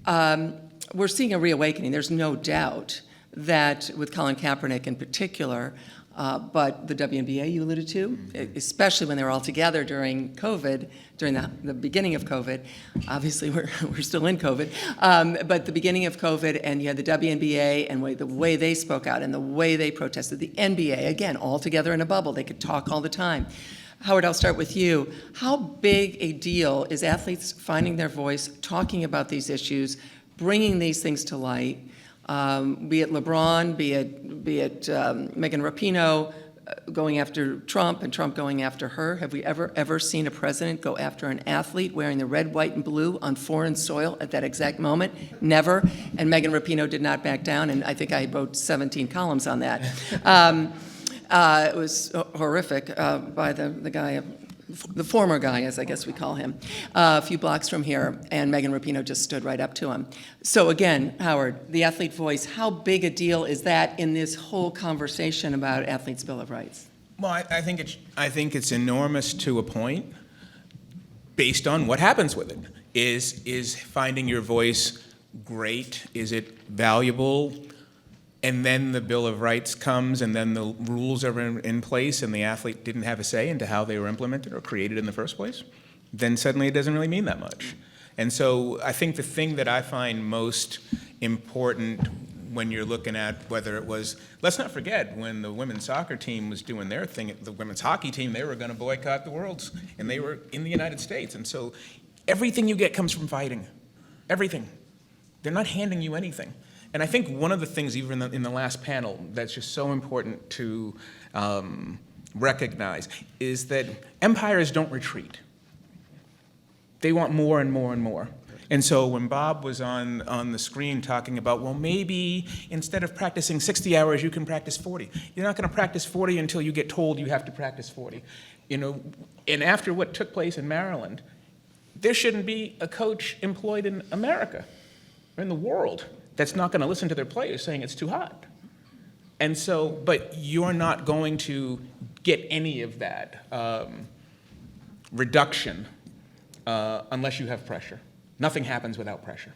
we're seeing a reawakening. There's no doubt that with Colin Kaepernick in particular, but the WNBA you alluded to, especially when they were all together during COVID, during the beginning of COVID. Obviously, we're still in COVID, but the beginning of COVID, and you had the WNBA and the way they spoke out and the way they protested. The NBA, again, all together in a bubble. They could talk all the time. Howard, I'll start with you. How big a deal is athletes finding their voice, talking about these issues, bringing these things to light? Be it LeBron, be it Megan Rapinoe going after Trump and Trump going after her. Have we ever seen a president go after an athlete wearing the red, white, and blue on foreign soil at that exact moment? Never. And Megan Rapinoe did not back down, and I think I wrote 17 columns on that. It was horrific by the guy the former guy, as I guess we call him, a few blocks from here, and Megan Rapinoe just stood right up to him. So again, Howard, the athlete voice, how big a deal is that in this whole conversation about Athletes' Bill of Rights? Well, I think it's enormous to a point, based on what happens with it. Is finding your voice great? Is it valuable? And then the Bill of Rights comes, and then the rules are in place, and the athlete didn't have a say into how they were implemented or created in the first place, then suddenly it doesn't really mean that much. And so I think the thing that I find most important when you're looking at whether it was, let's not forget, when the women's soccer team was doing their thing, the women's hockey team, they were going to boycott the Worlds, and they were in the United States. And so everything you get comes from fighting. Everything. They're not handing you anything. And I think one of the things, even in the last panel, that's just so important to recognize is that empires don't retreat. They want more and more and more. And so when Bob was on the screen talking about, well, maybe instead of practicing 60 hours, you can practice 40. You're not going to practice 40 until you get told you have to practice 40. You know, and after what took place in Maryland, there shouldn't be a coach employed in America or in the world that's not going to listen to their players saying it's too hot. And so, but you're not going to get any of that reduction unless you have pressure. Nothing happens without pressure.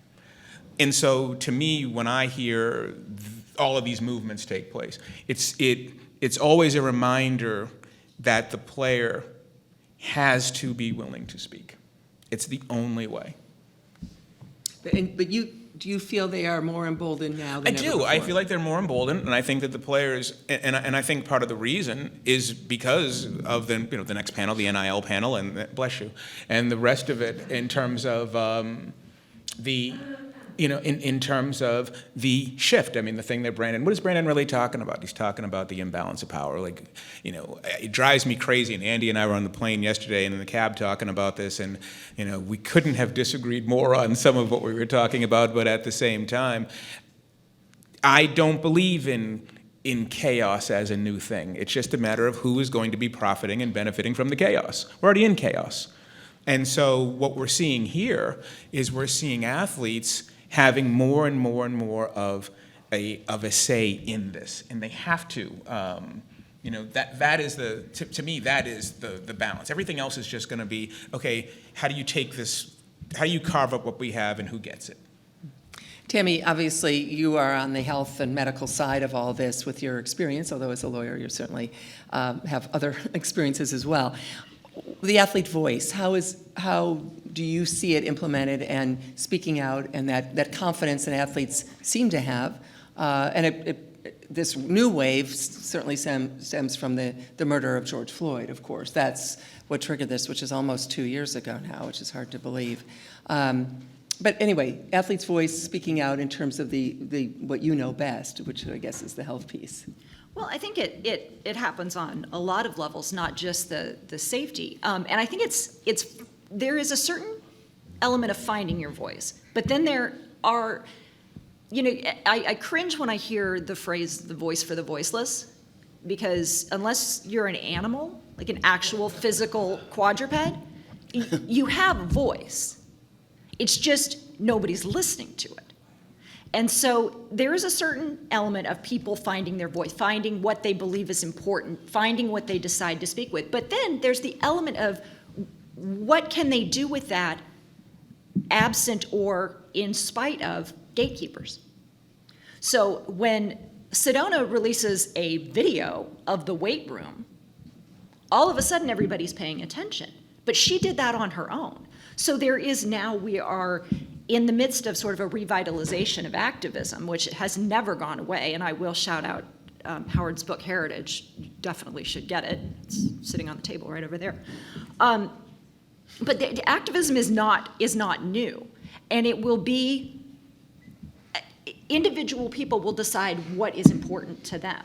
And so to me, when I hear all of these movements take place, it's always a reminder that the player has to be willing to speak. It's the only way. But do you feel they are more emboldened now than I ever do. before? I feel like they're more emboldened, and I think that the players, and I think part of the reason is because of the next panel, the NIL panel, and bless you, and the rest of it in terms of in terms of the shift. I mean, the thing that what is Brandon really talking about? He's talking about the imbalance of power. Like, it drives me crazy. And Andy and I were on the plane yesterday and in the cab talking about this, and we couldn't have disagreed more on some of what we were talking about. But at the same time, I don't believe in chaos as a new thing. It's just a matter of who is going to be profiting and benefiting from the chaos. We're already in chaos. And so what we're seeing here is we're seeing athletes having more and more and more of a say in this, and they have to. That is to me that is the balance. Everything else is just going to be, okay, how do you take this? How do you carve up what we have, and who gets it? Tammy, obviously you are on the health and medical side of all this with your experience, although as a lawyer you certainly have other experiences as well. The athlete voice, how do you see it implemented and speaking out, and that confidence that athletes seem to have? And this new wave certainly stems from the murder of George Floyd, of course. That's what triggered this, which is almost 2 years ago now, which is hard to believe. But anyway, athletes' voice speaking out in terms of the what you know best, which I guess is the health piece. Well, I think it happens on a lot of levels, not just the safety. And I think there is a certain element of finding your voice, but then there are, I cringe when I hear the phrase "the voice for the voiceless," because unless you're an animal, like an actual physical quadruped, you have a voice. It's just nobody's listening to it. And so there is a certain element of people finding their voice, finding what they believe is important, finding what they decide to speak with. But then there's the element of what can they do with that absent or in spite of gatekeepers. So when Sedona releases a video of the weight room, all of a sudden everybody's paying attention. But she did that on her own. So we are in the midst of sort of a revitalization of activism, which has never gone away. And I will shout out Howard's book, Heritage. You definitely should get it. It's sitting on the table right over there. But the activism is not new. And it will be, individual people will decide what is important to them.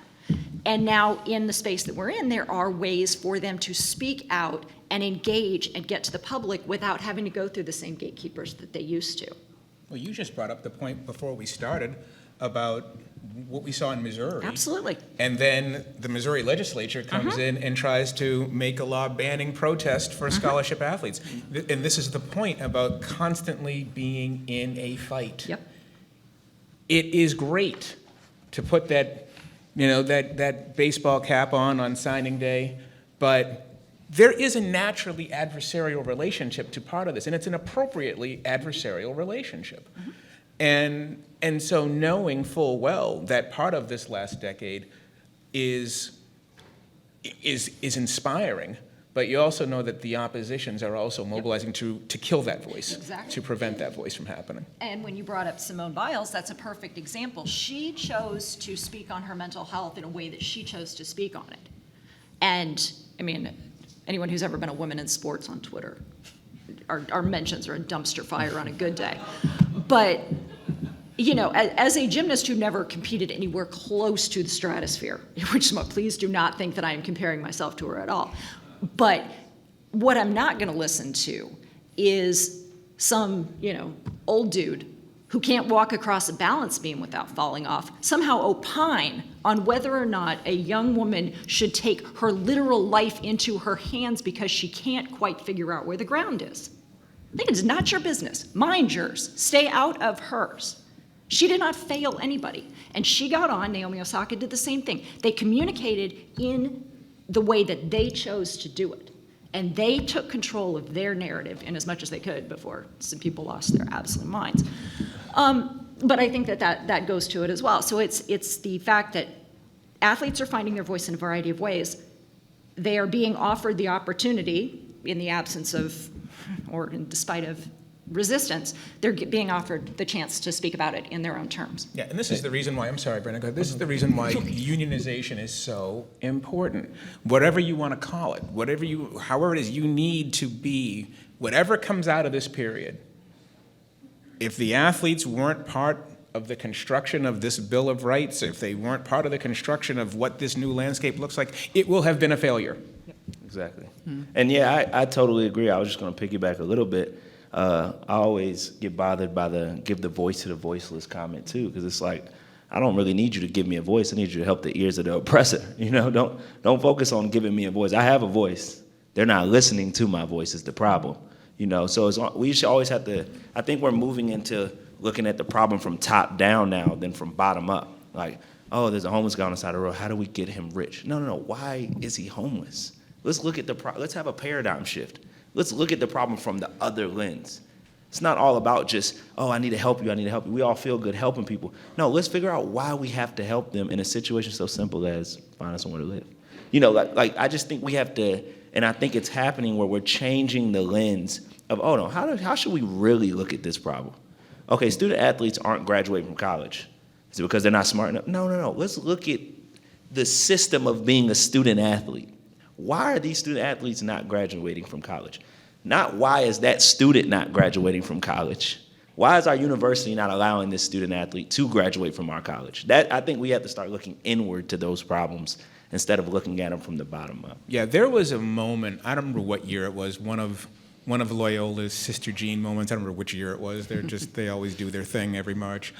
And now in the space that we're in, there are ways for them to speak out and engage and get to the public without having to go through the same gatekeepers that they used to. Well, you just brought up the point before we started about what we saw in Missouri. Absolutely. And then the Missouri legislature comes in and tries to make a law banning protest for scholarship athletes. And this is the point about constantly being in a fight. Yep. It is great to put that, that baseball cap on signing day, but there is a naturally adversarial relationship to part of this, and it's an appropriately adversarial relationship. And so knowing full well that part of this last decade is inspiring, but you also know that the oppositions are also mobilizing to kill that voice, Exactly. to prevent that voice from happening. And when you brought up Simone Biles, that's a perfect example. She chose to speak on her mental health in a way that she chose to speak on it. And, I mean, anyone who's ever been a woman in sports on Twitter, our mentions are a dumpster fire on a good day. But, as a gymnast who never competed anywhere close to the stratosphere, which please do not think that I am comparing myself to her at all. But what I'm not going to listen to is some, old dude who can't walk across a balance beam without falling off somehow opine on whether or not a young woman should take her literal life into her hands because she can't quite figure out where the ground is. I think it's not your business. Mind yours. Stay out of hers. She did not fail anybody. And she got on. Naomi Osaka did the same thing. They communicated in the way that they chose to do it. And they took control of their narrative in as much as they could before some people lost their absolute minds. But I think that goes to it as well. So it's the fact that athletes are finding their voice in a variety of ways. They are being offered the opportunity in the absence of, or in despite of resistance, they're being offered the chance to speak about it in their own terms. Yeah, and this is the reason why, I'm sorry, Brenda, go ahead. This is the reason why unionization is so important. Whatever you want to call it, however it is you need to be, whatever comes out of this period, if the athletes weren't part of the construction of this Bill of Rights, if they weren't part of the construction of what this new landscape looks like, it will have been a failure. Exactly. And yeah, I totally agree. I was just going to piggyback a little bit. I always get bothered by the give the voice to the voiceless comment too, because it's like, I don't really need you to give me a voice. I need you to help the ears of the oppressor. Don't focus on giving me a voice. I have a voice. They're not listening to my voice is the problem. So we should always have to, I think we're moving into looking at the problem from top down now than from bottom up. Like, oh, there's a homeless guy on the side of the road. How do we get him rich? No. Why is he homeless? Let's look at let's have a paradigm shift. Let's look at the problem from the other lens. It's not all about just, oh, I need to help you. We all feel good helping people. No, let's figure out why we have to help them in a situation so simple as finding somewhere to live. I just think we have to, and I think it's happening where we're changing the lens of, oh no, how should we really look at this problem? Okay, student athletes aren't graduating from college. Is it because they're not smart enough? No. Let's look at the system of being a student athlete. Why are these student athletes not graduating from college? Not why is that student not graduating from college? Why is our university not allowing this student athlete to graduate from our college? I think we have to start looking inward to those problems instead of looking at them from the bottom up. Yeah, there was a moment, I don't remember what year it was, one of Loyola's Sister Jean moments. I don't remember which year it was. They always do their thing every March.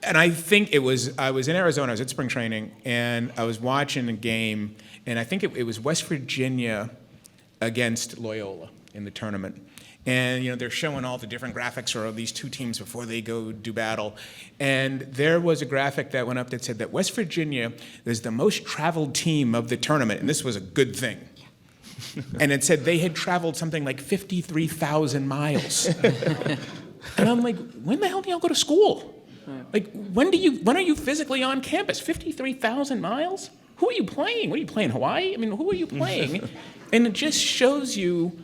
And I think I was in Arizona, I was at spring training, and I was watching a game, and I think it was West Virginia against Loyola in the tournament. And they're showing all the different graphics for these two teams before they go do battle. And there was a graphic that went up that said that West Virginia is the most traveled team of the tournament, and this was a good thing. And it said they had traveled something like 53,000 miles. And I'm like, when the hell do y'all go to school? Like, when are you physically on campus? 53,000 miles? Who are you playing? What are you playing, Hawaii? I mean, who are you playing? And it just shows you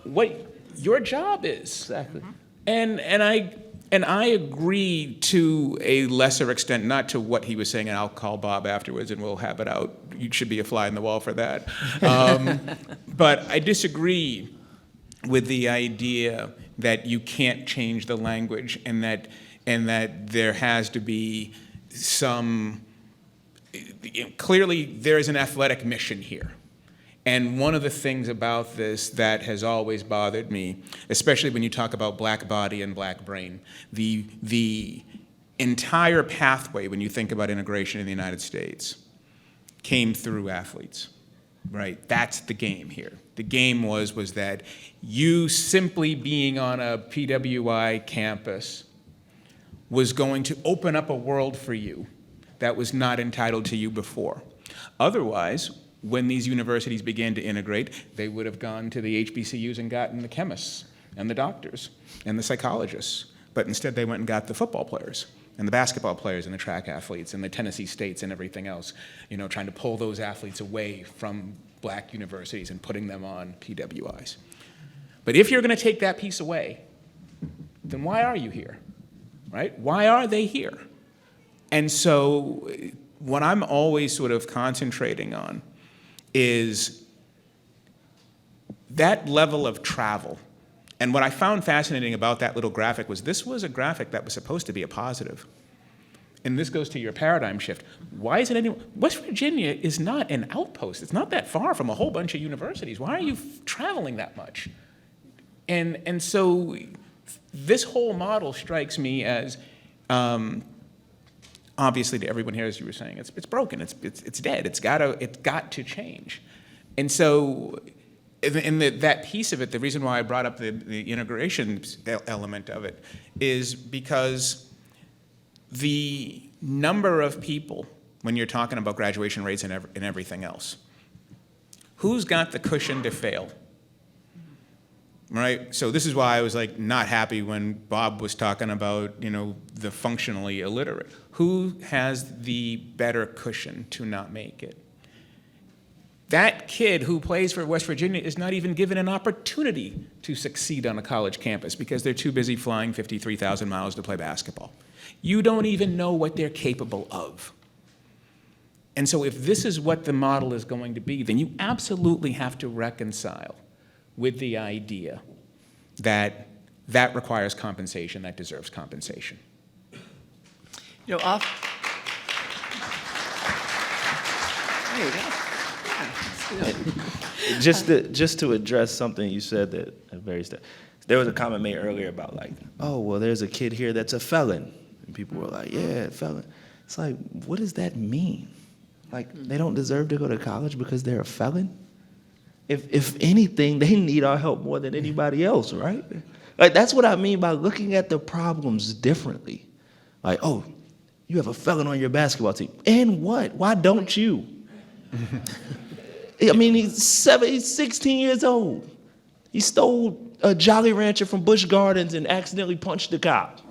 what your job is. Exactly. And I agree to a lesser extent, not to what he was saying, and I'll call Bob afterwards and we'll have it out. You should be a fly in the wall for that. But I disagree with the idea that you can't change the language and that there has to be some, clearly there is an athletic mission here. And one of the things about this that has always bothered me, especially when you talk about black body and black brain, the entire pathway, when you think about integration in the United States, came through athletes, right? That's the game here. The game was that you simply being on a PWI campus was going to open up a world for you that was not entitled to you before. Otherwise, when these universities began to integrate, they would have gone to the HBCUs and gotten the chemists and the doctors and the psychologists. But instead, they went and got the football players and the basketball players and the track athletes and the Tennessee States and everything else, trying to pull those athletes away from black universities and putting them on PWIs. But if you're going to take that piece away, then why are you here, right? Why are they here? And so what I'm always sort of concentrating on is that level of travel. And what I found fascinating about that little graphic was this was a graphic that was supposed to be a positive. And this goes to your paradigm shift. Why isn't anyone, West Virginia is not an outpost. It's not that far from a whole bunch of universities. Why are you traveling that much? And so this whole model strikes me as, obviously to everyone here, as you were saying, it's broken, it's dead, it's got to change. And so in that piece of it, the reason why I brought up the integration element of it is because the number of people, when you're talking about graduation rates and everything else, who's got the cushion to fail? Right? So this is why I was not happy when Bob was talking about, the functionally illiterate. Who has the better cushion to not make it? That kid who plays for West Virginia is not even given an opportunity to succeed on a college campus because they're too busy flying 53,000 miles to play basketball. You don't even know what they're capable of. And so if this is what the model is going to be, then you absolutely have to reconcile with the idea that that requires compensation, that deserves compensation. There you go. Just to address something you said that at very there was a comment made earlier about oh, well, there's a kid here that's a felon. And people were like, yeah, felon. It's like, what does that mean? They don't deserve to go to college because they're a felon? If anything, they need our help more than anybody else, right? That's what I mean by looking at the problems differently. Oh, you have a felon on your basketball team. And what? Why don't you? I mean, he's 16 years old. He stole a Jolly Rancher from Busch Gardens and accidentally punched the cop.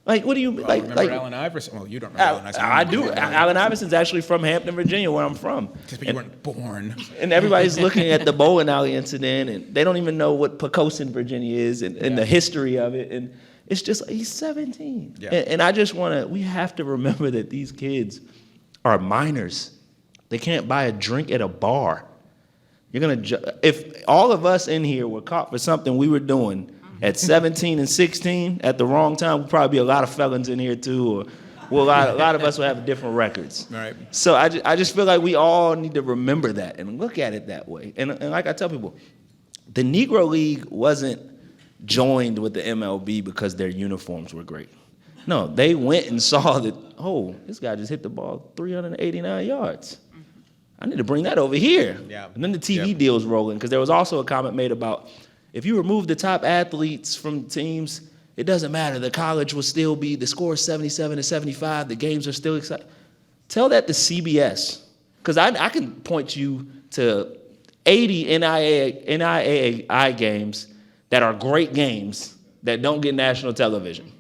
What do you well, remember Allen Iverson? Well, you don't remember Allen Iverson. I do. Allen Iverson's actually from Hampton, Virginia, where I'm from. Just because you weren't born. And everybody's looking at the bowling alley incident, and they don't even know what Poquoson, Virginia is and the history of it. And it's just, he's 17. Yeah. And I just we have to remember that these kids are minors. They can't buy a drink at a bar. If all of us in here were caught for something we were doing at 17 and 16 at the wrong time, we'd probably be a lot of felons in here too, or a lot of us will have different records. Right. So I just feel like we all need to remember that and look at it that way. And like I tell people, the Negro League wasn't joined with the MLB because their uniforms were great. No, they went and saw that, oh, this guy just hit the ball 389 yards. I need to bring that over here. Yeah. And then the TV deal's rolling, because there was also a comment made about if you remove the top athletes from teams, it doesn't matter. The college will still be, the score is 77 to 75, the games are still exciting. Tell that to CBS, because I can point you to 80 NAIA games that are great games that don't get national television.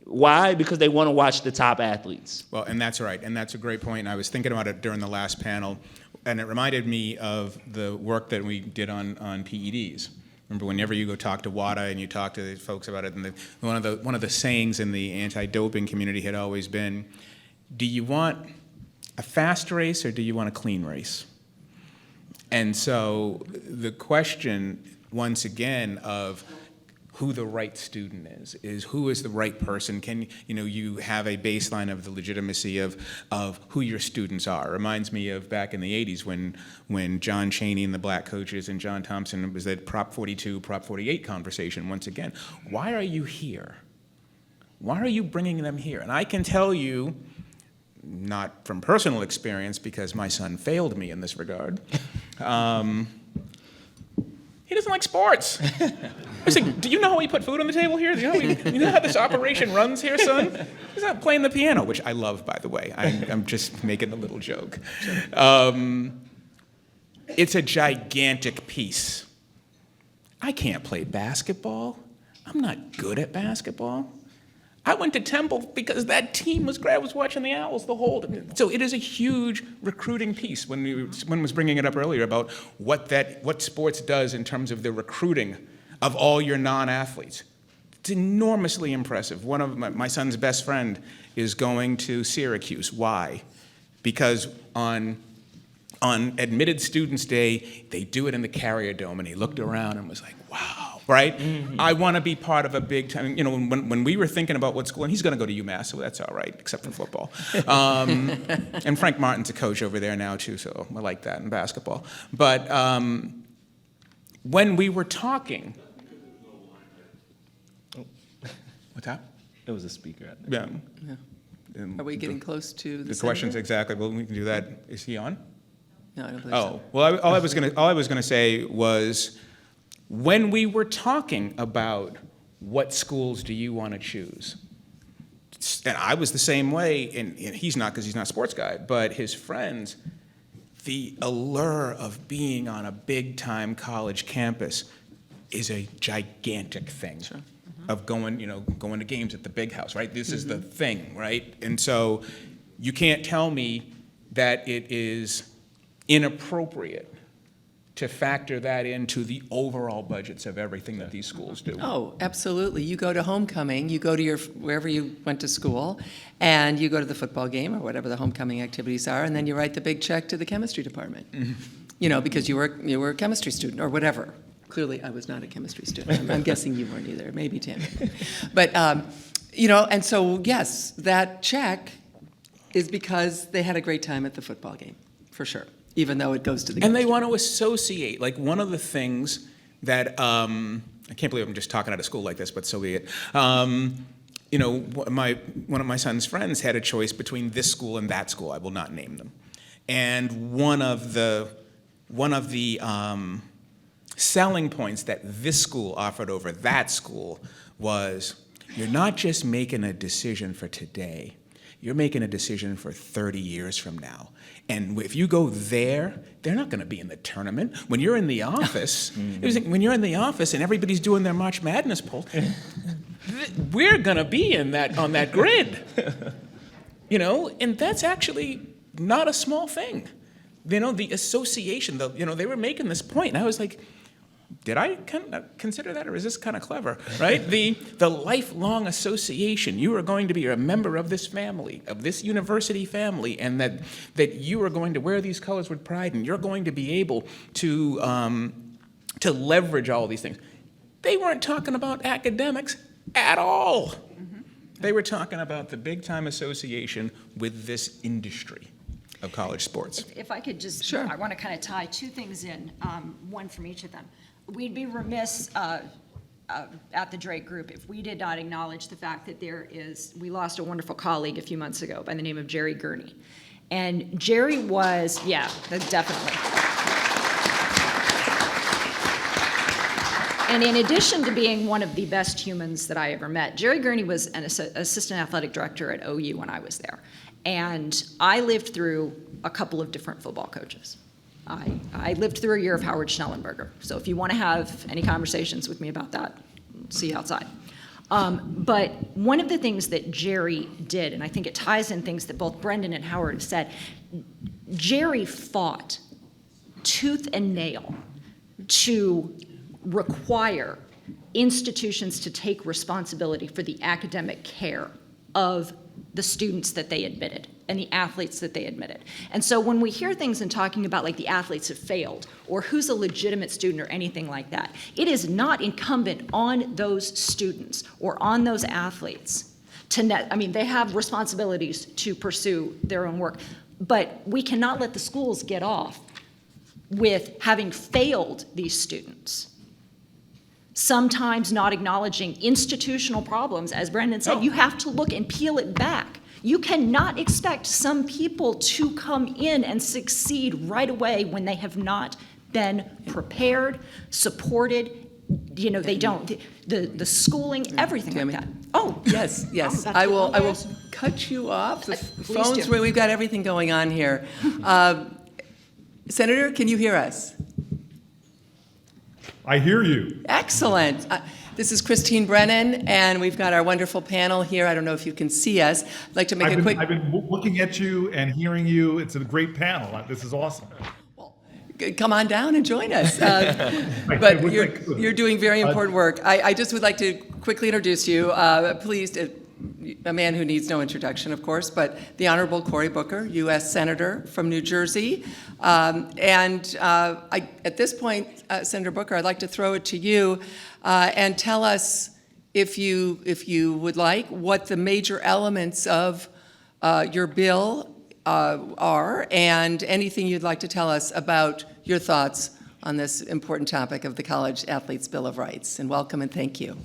Why? Because they want to watch the top athletes. Well, and that's right, and that's a great point. And I was thinking about it during the last panel, and it reminded me of the work that we did on PEDs. Remember, whenever you go talk to WADA and you talk to the folks about it, and one of the sayings in the anti-doping community had always been, do you want a fast race or do you want a clean race? And so the question, once again, of who the right student is who is the right person. Can you have a baseline of the legitimacy of who your students are? It reminds me of back in the 80s when John Chaney and the black coaches and John Thompson, it was that Prop 42, Prop 48 conversation once again. Why are you here? Why are you bringing them here? And I can tell you, not from personal experience, because my son failed me in this regard, he doesn't like sports. I was like, do you know how we put food on the table here? Do you know how this operation runs here, son? He's not playing the piano, which I love, by the way. I'm just making a little joke. It's a gigantic piece. I can't play basketball. I'm not good at basketball. I went to Temple because that team was great. I was watching the Owls the whole time. So it is a huge recruiting piece. When was bringing it up earlier about what sports does in terms of the recruiting of all your non-athletes. It's enormously impressive. One of my son's best friend is going to Syracuse. Why? Because on Admitted Students Day, they do it in the Carrier Dome, and he looked around and was like, wow, right? Mm-hmm. I want to be part of a big time. You know, when we were thinking about what school, and he's going to go to UMass, so that's all right, except for football. And Frank Martin's a coach over there now, too, so I like that in basketball. But when we were talking... What's that? It was a speaker. Yeah. Are we getting close to the questions? senator? Exactly. Well, we can do that. Is he on? No, I don't believe Oh, well, all I was gonna say was, when we were talking about what schools do you want to choose, and I was the same way, and he's not, because he's not a sports guy, but his friends, the allure of being on a big-time college campus is a gigantic thing. Sure. Of going to games at the big house, right? This is the thing, right? And so you can't tell me that it is inappropriate to factor that into the overall budgets of everything that these schools do. Oh, absolutely. You go to homecoming, you go to wherever you went to school, and you go to the football game or whatever the homecoming activities are, and then you write the big check to the chemistry department. Mm-hmm. You know, because you were a chemistry student or whatever. Clearly, I was not a chemistry student. I'm guessing you weren't either. Maybe Tim. But, and so, yes, that check is because they had a great time at the football game, for sure, even though it goes to the And they want to associate. Like, one of the things that, I can't believe I'm just talking out of school like this, but so be it. One of my son's friends had a choice between this school and that school. I will not name them. And one of the selling points that this school offered over that school was, you're not just making a decision for today, you're making a decision for 30 years from now. And if you go there, they're not going to be in the tournament. When you're in the office, when you're in the office and everybody's doing their March Madness polls, we're going to be on that grid. And that's actually not a small thing. The association, they were making this point, and I was like, did I consider that, or is this kind of clever, right? The lifelong association. You are going to be a member of this family, of this university family, and that you are going to wear these colors with pride, and you're going to be able to leverage all these things. They weren't talking about academics at all. Mm-hmm. They were talking about the big-time association with this industry of college sports. If I could just, sure. I want to kind of tie two things in, one from each of them. We'd be remiss at the Drake Group if we did not acknowledge the fact that we lost a wonderful colleague a few months ago by the name of Jerry Gurney. And Jerry was, definitely. And in addition to being one of the best humans that I ever met, Jerry Gurney was an assistant athletic director at OU when I was there. And I lived through a couple of different football coaches. I lived through a year of Howard Schnellenberger. So if you want to have any conversations with me about that, see you outside. But one of the things that Jerry did, and I think it ties in things that both Brendan and Howard have said, Jerry fought tooth and nail to require institutions to take responsibility for the academic care of the students that they admitted and the athletes that they admitted. And so when we hear things and talking about like the athletes have failed or who's a legitimate student or anything like that, it is not incumbent on those students or on those athletes they have responsibilities to pursue their own work, but we cannot let the schools get off with having failed these students. sometimes not acknowledging institutional problems. As Brendan said, No. you have to look and peel it back. You cannot expect some people to come in and succeed right away when they have not been prepared, supported. You know, they don't, the schooling, everything Tammy? like that. Oh, Yes, that's I it. will Yes. cut you off. The Please phones, do. we've got everything going on here. Senator, can you hear us? I hear you. Excellent. This is Christine Brennan, and we've got our wonderful panel here. I don't know if you can see us. I'd like to make a quick... I've been looking at you and hearing you. It's a great panel. This is awesome. Come on down and join us. I But wish I you're, could. you're doing very important work. I just would like to quickly introduce you. Pleased, a man who needs no introduction, of course, but the Honorable Cory Booker, U.S. Senator from New Jersey. At this point, Senator Booker, I'd like to throw it to you and tell us, if you would like, what the major elements of your bill are, and anything you'd like to tell us about your thoughts on this important topic of the College Athletes' Bill of Rights. And welcome and thank you.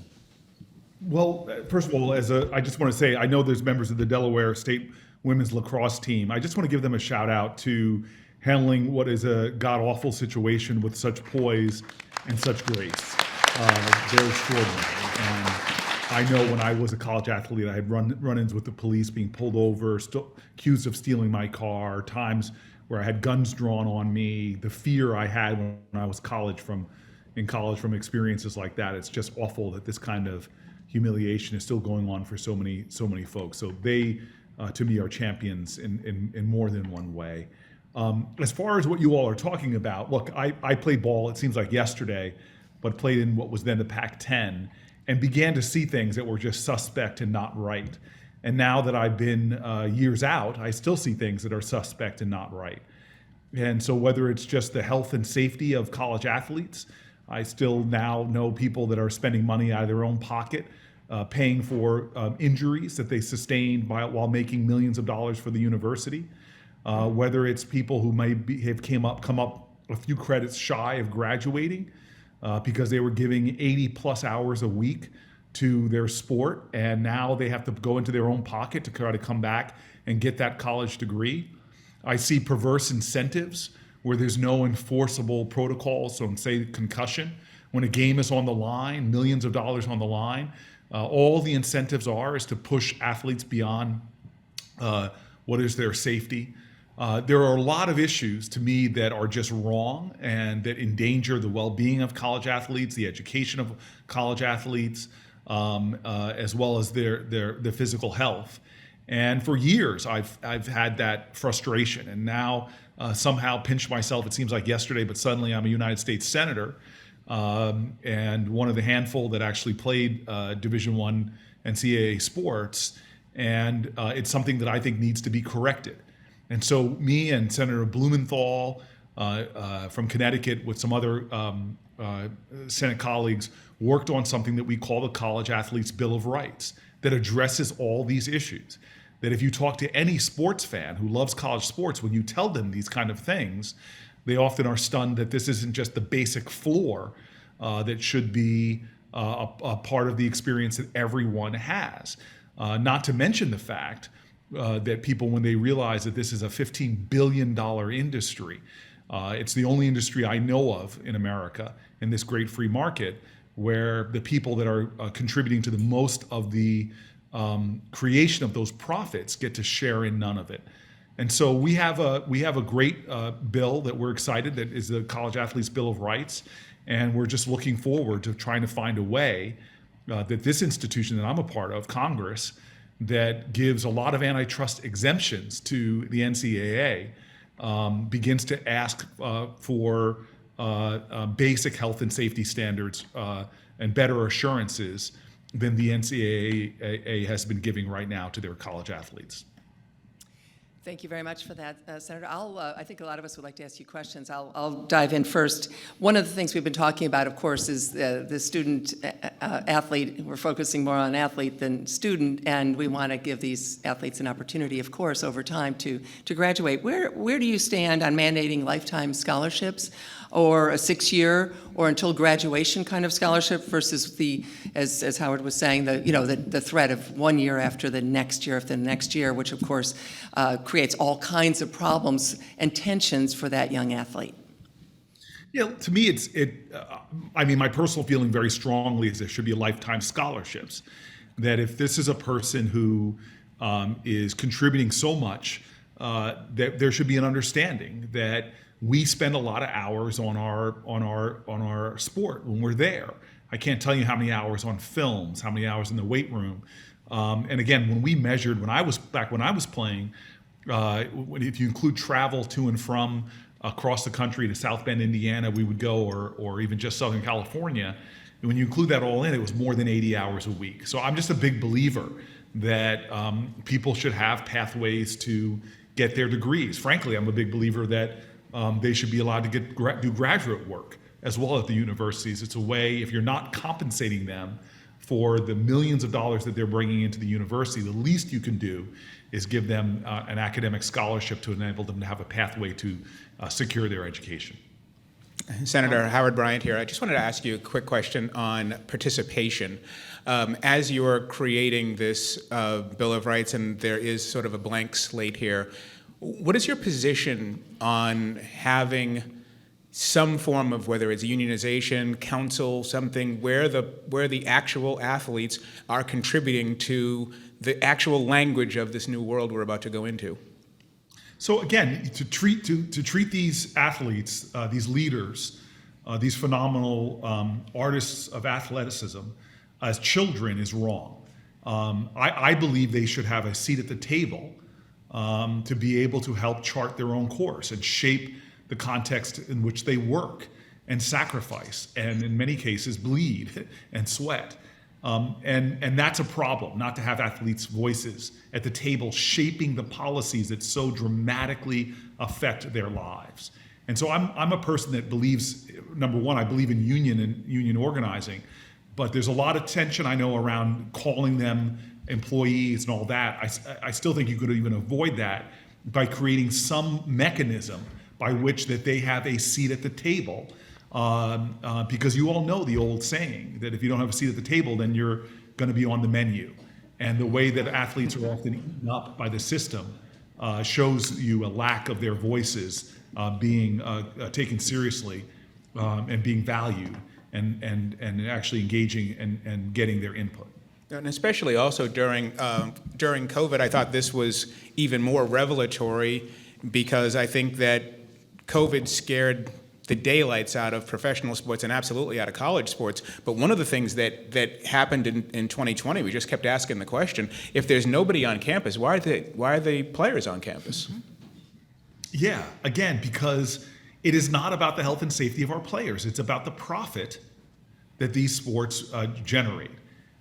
Well, first of all, I just want to say, I know there's members of the Delaware State women's lacrosse team. I just want to give them a shout out to handling what is a god-awful situation with such poise and such grace. They're extraordinary. And I know when I was a college athlete, I had run-ins with the police, being pulled over, accused of stealing my car, times where I had guns drawn on me, the fear I had when I was in college from experiences like that. It's just awful that this kind of humiliation is still going on for so many folks. So they, to me, are champions in more than one way. As far as what you all are talking about, look, I played ball, it seems like yesterday, but played in what was then the Pac-10, and began to see things that were just suspect and not right. And now that I've been years out, I still see things that are suspect and not right. And so whether it's just the health and safety of college athletes, I still now know people that are spending money out of their own pocket, paying for injuries that they sustained while making millions of dollars for the university. Whether it's people who have come up a few credits shy of graduating because they were giving 80 plus hours a week to their sport, and now they have to go into their own pocket to try to come back and get that college degree. I see perverse incentives where there's no enforceable protocols. So say concussion, when a game is on the line, millions of dollars on the line, all the incentives is to push athletes beyond what is their safety. There are a lot of issues to me that are just wrong and that endanger the well-being of college athletes, the education of college athletes, as well as their physical health. And for years, I've had that frustration, and now somehow pinch myself. It seems like yesterday, but suddenly I'm a United States Senator, and one of the handful that actually played Division I NCAA sports, and it's something that I think needs to be corrected. And so me and Senator Blumenthal from Connecticut with some other Senate colleagues worked on something that we call the College Athletes' Bill of Rights that addresses all these issues. That if you talk to any sports fan who loves college sports, when you tell them these kind of things, they often are stunned that this isn't just the basic floor that should be a part of the experience that everyone has. Not to mention the fact that people, when they realize that this is a $15 billion industry, it's the only industry I know of in America in this great free market where the people that are contributing to the most of the creation of those profits get to share in none of it. And so we have a great bill that we're excited that is the College Athletes' Bill of Rights, and we're just looking forward to trying to find a way that this institution that I'm a part of, Congress, that gives a lot of antitrust exemptions to the NCAA, begins to ask for basic health and safety standards and better assurances than the NCAA has been giving right now to their college athletes. Thank you very much for that, Senator. I think a lot of us would like to ask you questions. I'll dive in first. One of the things we've been talking about, of course, is the student athlete, we're focusing more on athlete than student, and we want to give these athletes an opportunity, of course, over time to graduate. Where do you stand on mandating lifetime scholarships, or a 6-year or until graduation kind of scholarship versus the, as Howard was saying, the threat of 1 year after the next year, after the next year, which of course creates all kinds of problems and tensions for that young athlete? Yeah, to me, I mean, my personal feeling very strongly is there should be lifetime scholarships. That if this is a person who is contributing so much, that there should be an understanding that we spend a lot of hours on our sport when we're there. I can't tell you how many hours on films, how many hours in the weight room. And again, when we measured, when I was playing, if you include travel to and from across the country to South Bend, Indiana, we would go, or even just Southern California. And when you include that all in, it was more than 80 hours a week. So I'm just a big believer that people should have pathways to get their degrees. Frankly, I'm a big believer that they should be allowed to do graduate work as well at the universities. It's a way, if you're not compensating them for the millions of dollars that they're bringing into the university, the least you can do is give them an academic scholarship to enable them to have a pathway to secure their education. Senator Howard Bryant here. I just wanted to ask you a quick question on participation. As you're creating this Bill of Rights, and there is sort of a blank slate here, what is your position on having some form of, whether it's unionization, council, something where the actual athletes are contributing to the actual language of this new world we're about to go into? So again, to treat these athletes, these leaders, these phenomenal artists of athleticism as children is wrong. I believe they should have a seat at the table to be able to help chart their own course and shape the context in which they work and sacrifice, and in many cases bleed and sweat. And that's a problem, not to have athletes' voices at the table shaping the policies that so dramatically affect their lives. And so I'm a person that believes, number one, I believe in union and union organizing, but there's a lot of tension, I know, around calling them employees and all that. I still think you could even avoid that by creating some mechanism by which that they have a seat at the table. Because you all know the old saying that if you don't have a seat at the table, then you're going to be on the menu. And the way that athletes are often eaten up by the system shows you a lack of their voices being taken seriously and being valued and actually engaging and getting their input. And especially also during COVID, I thought this was even more revelatory, because I think that COVID scared the daylights out of professional sports and absolutely out of college sports. But one of the things that happened in 2020, we just kept asking the question, if there's nobody on campus, why are the players on campus? Yeah, again, because it is not about the health and safety of our players. It's about the profit that these sports generate.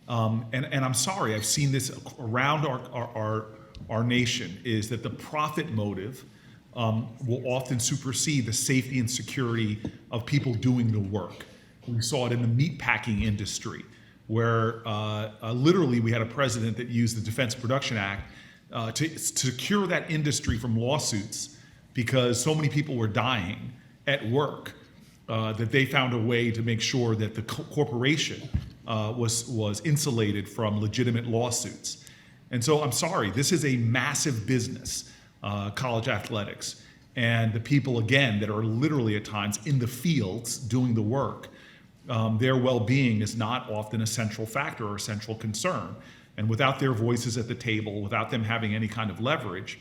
And I'm sorry, I've seen this around our nation, is that the profit motive will often supersede the safety and security of people doing the work. We saw it in the meatpacking industry, where literally we had a president that used the Defense Production Act to secure that industry from lawsuits, because so many people were dying at work that they found a way to make sure that the corporation was insulated from legitimate lawsuits. And so I'm sorry, this is a massive business. College athletics, and the people, again, that are literally at times in the fields doing the work, their well-being is not often a central factor or a central concern. And without their voices at the table, without them having any kind of leverage,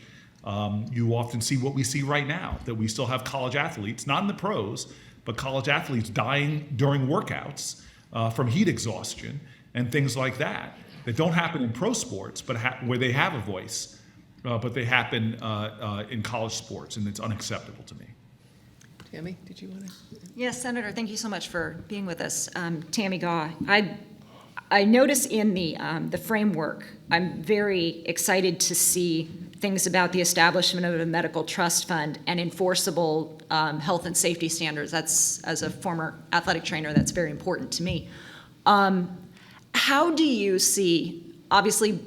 you often see what we see right now, that we still have college athletes, not in the pros, but college athletes dying during workouts from heat exhaustion and things like that don't happen in pro sports, but where they have a voice. But they happen in college sports, and it's unacceptable to me. Tammy, did you want to? Yes, Senator, thank you so much for being with us. Tammy Gaw, I notice in the framework, I'm very excited to see things about the establishment of a medical trust fund and enforceable health and safety standards. That's, as a former athletic trainer, that's very important to me. How do you see, obviously,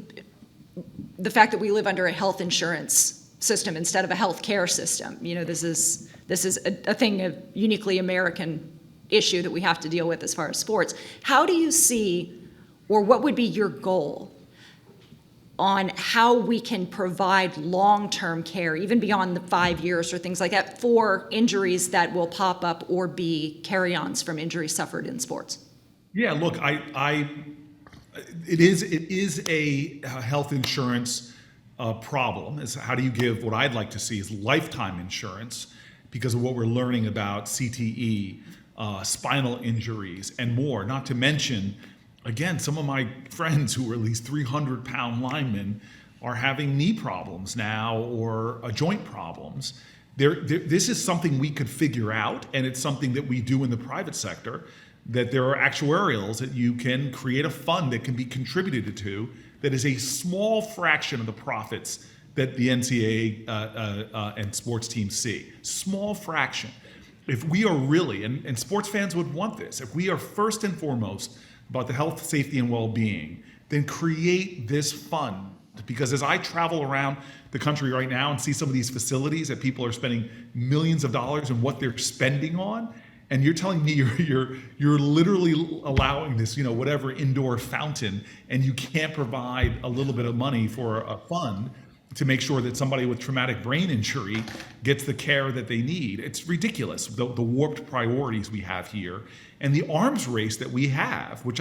the fact that we live under a health insurance system instead of a health care system? This is a thing, a uniquely American issue that we have to deal with as far as sports. How do you see, or what would be your goal on how we can provide long-term care, even beyond the 5 years or things like that, for injuries that will pop up or be carry-ons from injuries suffered in sports? Yeah, look, it is a health insurance problem. Is how do you give what I'd like to see is lifetime insurance because of what we're learning about CTE, spinal injuries, and more. Not to mention, again, some of my friends who are at least 300-pound linemen are having knee problems now or joint problems. This is something we could figure out, and it's something that we do in the private sector, that there are actuarials that you can create a fund that can be contributed to that is a small fraction of the profits that the NCAA and sports teams see. Small fraction. If we are really, and sports fans would want this, if we are first and foremost about the health, safety, and well-being, then create this fund. Because as I travel around the country right now and see some of these facilities that people are spending millions of dollars and what they're spending on, and you're telling me you're literally allowing this, whatever indoor fountain, and you can't provide a little bit of money for a fund to make sure that somebody with traumatic brain injury gets the care that they need. It's ridiculous, the warped priorities we have here, and the arms race that we have, which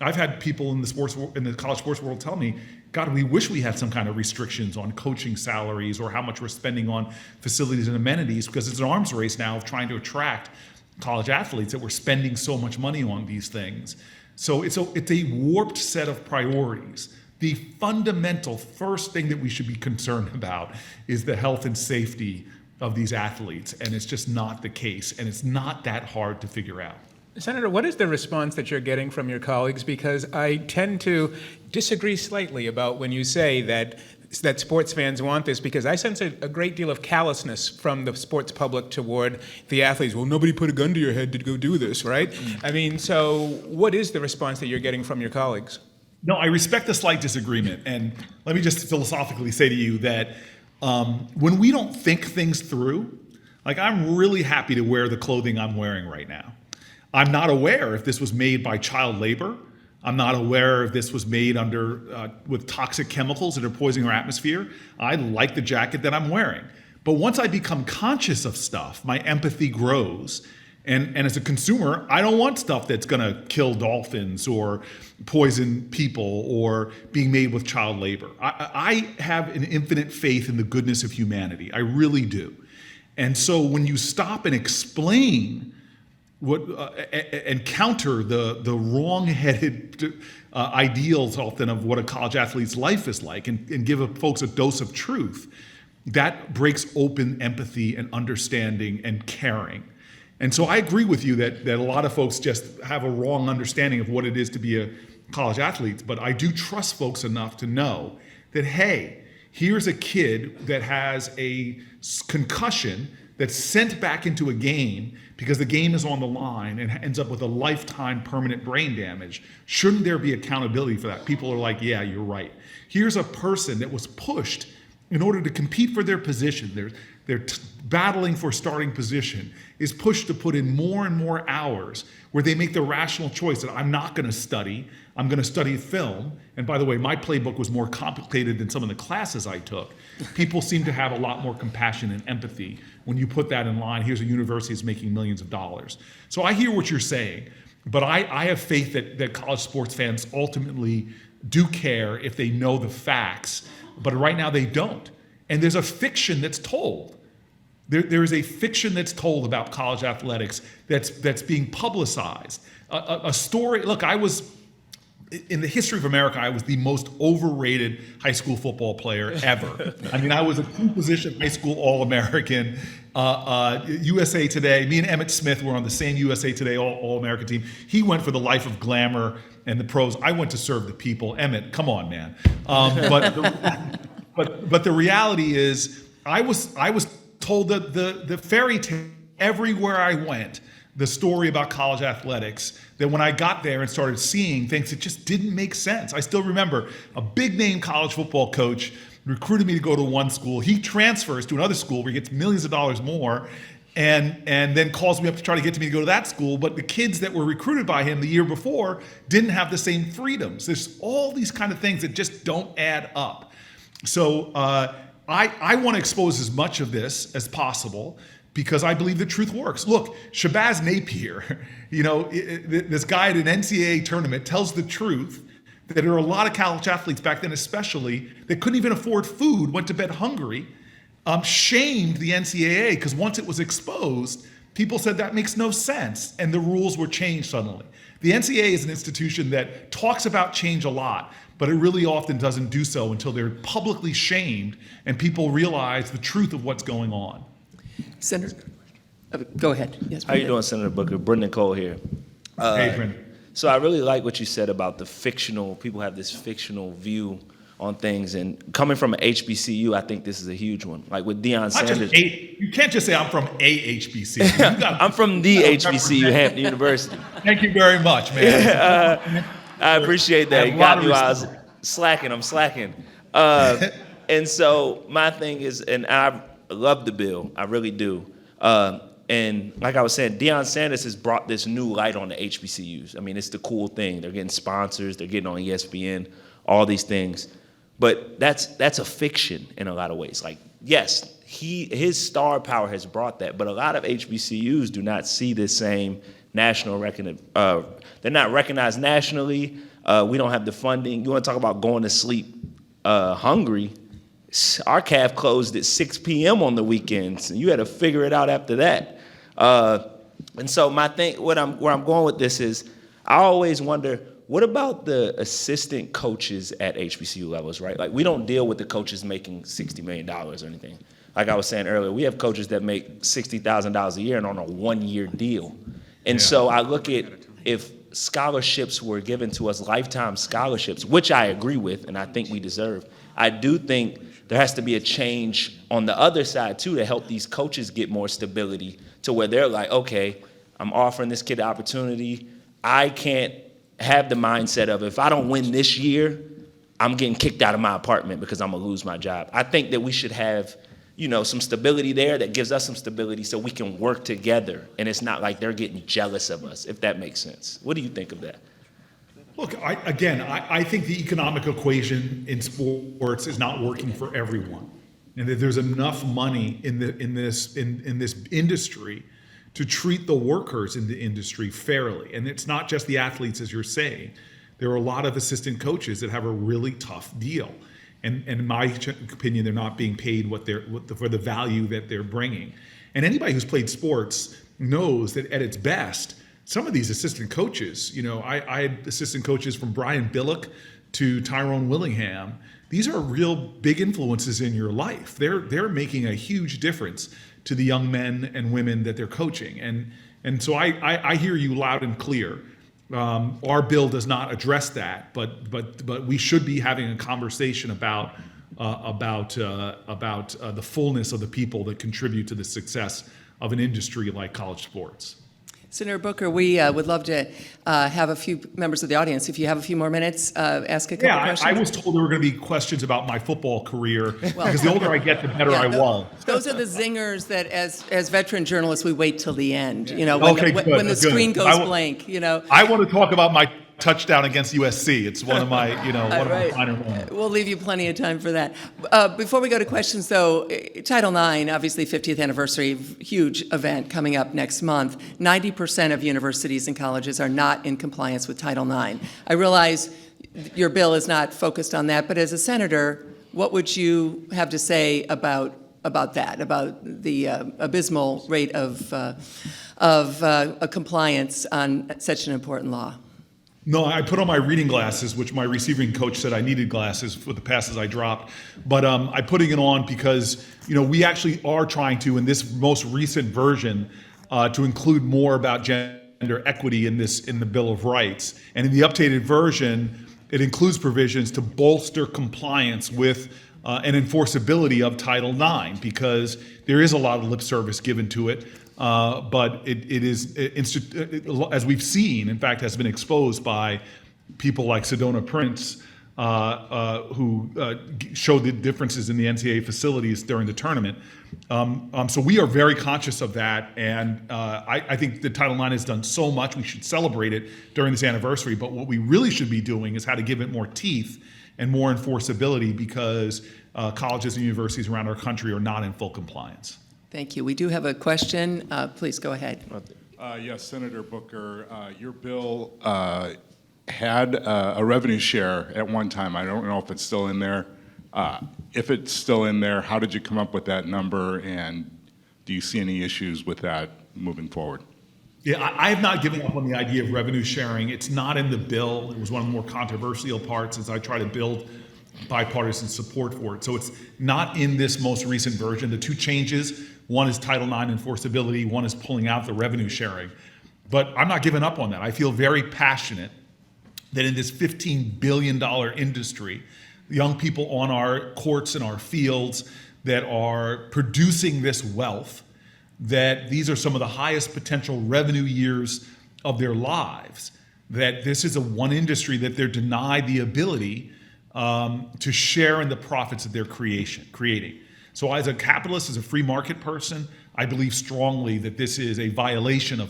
I've had people in the college sports world tell me, God, we wish we had some kind of restrictions on coaching salaries or how much we're spending on facilities and amenities, because it's an arms race now of trying to attract college athletes that we're spending so much money on these things. So it's a warped set of priorities. The fundamental first thing that we should be concerned about is the health and safety of these athletes, and it's just not the case, and it's not that hard to figure out. Senator, what is the response that you're getting from your colleagues? Because I tend to disagree slightly about when you say that sports fans want this, because I sense a great deal of callousness from the sports public toward the athletes. Well, nobody put a gun to your head to go do this, right? I mean, so what is the response that you're getting from your colleagues? No, I respect the slight disagreement. And let me just philosophically say to you that when we don't think things through, like I'm really happy to wear the clothing I'm wearing right now. I'm not aware if this was made by child labor. I'm not aware if this was made with toxic chemicals that are poisoning our atmosphere. I like the jacket that I'm wearing. But once I become conscious of stuff, my empathy grows. And as a consumer, I don't want stuff that's going to kill dolphins or poison people or being made with child labor. I have an infinite faith in the goodness of humanity. I really do. And so when you stop and explain and counter the wrong-headed ideals often of what a college athlete's life is like and give folks a dose of truth, that breaks open empathy and understanding and caring. And so I agree with you that a lot of folks just have a wrong understanding of what it is to be a college athlete, but I do trust folks enough to know that, hey, here's a kid that has a concussion that's sent back into a game because the game is on the line and ends up with a lifetime permanent brain damage. Shouldn't there be accountability for that? People are like, yeah, you're right. Here's a person that was pushed in order to compete for their position. They're battling for starting position, is pushed to put in more and more hours where they make the rational choice that I'm not going to study, I'm going to study film. And by the way, my playbook was more complicated than some of the classes I took. People seem to have a lot more compassion and empathy when you put that in line. Here's a university that's making millions of dollars. So I hear what you're saying, but I have faith that college sports fans ultimately do care if they know the facts, but right now they don't. And there's a fiction that's told. There is a fiction that's told about college athletics that's being publicized. A story, look, in the history of America, I was the most overrated high school football player ever. I mean, I was a two-position high school All-American. USA Today, me and Emmett Smith were on the same USA Today All-American team. He went for the life of glamour and the pros. I went to serve the people. Emmett, come on, man. But the reality is, I was told that the fairy tale everywhere I went the story about college athletics that when I got there and started seeing things, it just didn't make sense. I still remember a big name college football coach recruited me to go to one school. He transfers to another school where he gets millions of dollars more and then calls me up to try to get me to go to that school. But the kids that were recruited by him the year before didn't have the same freedoms. There's all these kind of things that just don't add up. So I want to expose as much of this as possible because I believe the truth works. Look, Shabazz Napier, this guy at an NCAA tournament tells the truth that there are a lot of college athletes back then especially that couldn't even afford food, went to bed hungry, shamed the NCAA because once it was exposed, people said that makes no sense and the rules were changed suddenly. The NCAA is an institution that talks about change a lot, but it really often doesn't do so until they're publicly shamed and people realize the truth of what's going on. Senator, go ahead. Yes, How you doing, Senator Booker? Brendan Cole here. Hey, Brendan. So I really like what you said about people have this fictional view on things, and coming from an HBCU, I think this is a huge one. Like with Deion Sanders. You can't just say I'm from a HBCU. I'm from the HBCU, Hampton University. Thank you very much, man. I appreciate that. I have You a lot got of me while I was respect. slacking. I'm slacking. And so my thing is, and I love the bill. I really do. And like I was saying, Deion Sanders has brought this new light on the HBCUs. I mean, it's the cool thing. They're getting sponsors. They're getting on ESPN, all these things. But that's a fiction in a lot of ways. Like, yes, his star power has brought that, but a lot of HBCUs do not see the same national recognition. They're not recognized nationally. We don't have the funding. You want to talk about going to sleep hungry? Our calf closed at 6 p.m. on the weekends, and you had to figure it out after that. And so my thing, where I'm going with this is, I always wonder, what about the assistant coaches at HBCU levels, right? Like, we don't deal with the coaches making $60 million or anything. Like I was saying earlier, we have coaches that make $60,000 a year and on a one-year deal. And so I look at, if scholarships were given to us, lifetime scholarships, which I agree with and I think we deserve, I do think there has to be a change on the other side too to help these coaches get more stability to where they're like, okay, I'm offering this kid the opportunity. I can't have the mindset of, if I don't win this year, I'm getting kicked out of my apartment because I'm gonna lose my job. I think that we should have, some stability there that gives us some stability so we can work together and it's not like they're getting jealous of us, if that makes sense. What do you think of that? Look, I think the economic equation in sports is not working for everyone, and that there's enough money in this industry to treat the workers in the industry fairly. And it's not just the athletes, as you're saying. There are a lot of assistant coaches that have a really tough deal, and in my opinion, they're not being paid for the value that they're bringing. And anybody who's played sports knows that at its best, some of these assistant coaches, I had assistant coaches from Brian Billick to Tyrone Willingham. These are real big influences in your life. They're making a huge difference to the young men and women that they're coaching. And so I hear you loud and clear. Our bill does not address that, but we should be having a conversation about the fullness of the people that contribute to the success of an industry like college sports. Senator Booker, we would love to have a few members of the audience, if you have a few more minutes, ask a couple questions. I was told there were going to be questions about my football career, because the older I get, the better I was. Those are the zingers that, as veteran journalists, we wait till the end. When Good, the screen goes blank. I want to talk about my touchdown against USC. It's one of my, one of my finer moments. We'll leave you plenty of time for that. Before we go to questions, though, Title IX, obviously 50th anniversary, huge event coming up next month. 90% of universities and colleges are not in compliance with Title IX. I realize your bill is not focused on that, but as a senator, what would you have to say about that, about the abysmal rate of compliance on such an important law? No, I put on my reading glasses, which my receiving coach said I needed glasses for the passes I dropped. But I'm putting it on because, we actually are trying to, in this most recent version, to include more about gender equity in the Bill of Rights. And in the updated version, it includes provisions to bolster compliance with and enforceability of Title IX, because there is a lot of lip service given to it. but it is, as we've seen, in fact, has been exposed by people like Sedona Prince, who showed the differences in the NCAA facilities during the tournament. So we are very conscious of that, and I think the Title IX has done so much. We should celebrate it during this anniversary, but what we really should be doing is how to give it more teeth and more enforceability, because colleges and universities around our country are not in full compliance. Thank you. We do have a question. Please go ahead. Yes, Senator Booker, your bill had a revenue share at one time. I don't know if it's still in there. If it's still in there, how did you come up with that number, and do you see any issues with that moving forward? Yeah, I have not given up on the idea of revenue sharing. It's not in the bill. It was one of the more controversial parts as I try to build bipartisan support for it. So it's not in this most recent version. The two changes, one is Title IX enforceability, one is pulling out the revenue sharing. But I'm not giving up on that. I feel very passionate that in this $15 billion industry, young people on our courts and our fields that are producing this wealth, that these are some of the highest potential revenue years of their lives, that this is one industry that they're denied the ability to share in the profits that they're creating. So as a capitalist, as a free market person, I believe strongly that this is a violation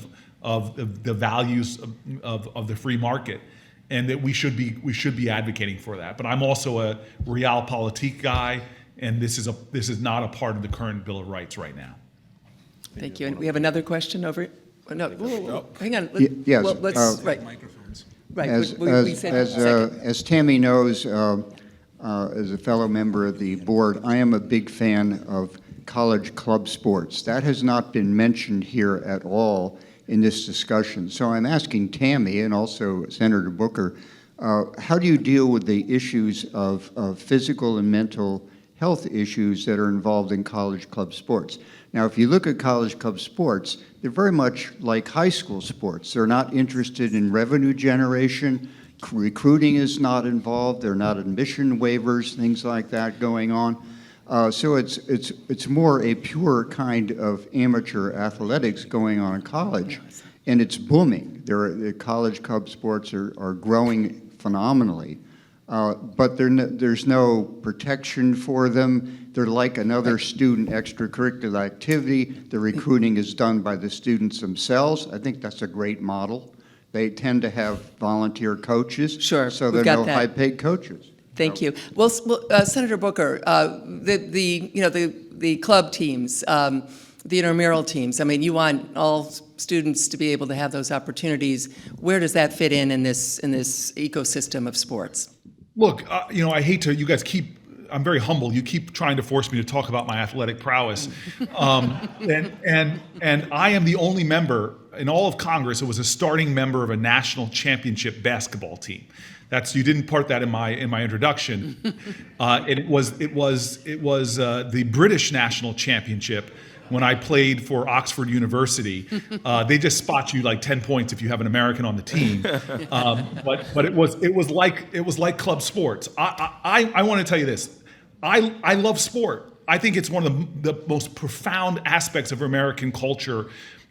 of the values of the free market, and that we should be advocating for that. But I'm also a realpolitik guy, and this is not a part of the current Bill of Rights right now. Thank you. And we have another question over. No, whoa. Hang on. Yes. Well, let's right. Right. We said second. As Tammy knows, as a fellow member of the board, I am a big fan of college club sports. That has not been mentioned here at all in this discussion. So I'm asking Tammy and also Senator Booker, how do you deal with the issues of physical and mental health issues that are involved in college club sports? Now, if you look at college club sports, they're very much like high school sports. They're not interested in revenue generation. Recruiting is not involved. There are not admission waivers, things like that going on. So it's more a pure kind of amateur athletics going on in college, and it's booming. The college club sports are growing phenomenally, but there's no protection for them. They're like another student extracurricular activity. The recruiting is done by the students themselves. I think that's a great model. They tend to have volunteer coaches, Sure, so there are no high-paid coaches. Thank you. Well, Senator Booker, the club teams, the intramural teams. I mean, you want all students to be able to have those opportunities. Where does that fit in this ecosystem of sports? Look, I hate to. You guys keep. I'm very humble. You keep trying to force me to talk about my athletic prowess, and I am the only member in all of Congress who was a starting member of a national championship basketball team. You didn't part that in my introduction. It was the British national championship when I played for Oxford University. They just spot you like 10 points if you have an American on the team. But it was like club sports. I want to tell you this. I love sport. I think it's one of the most profound aspects of American culture,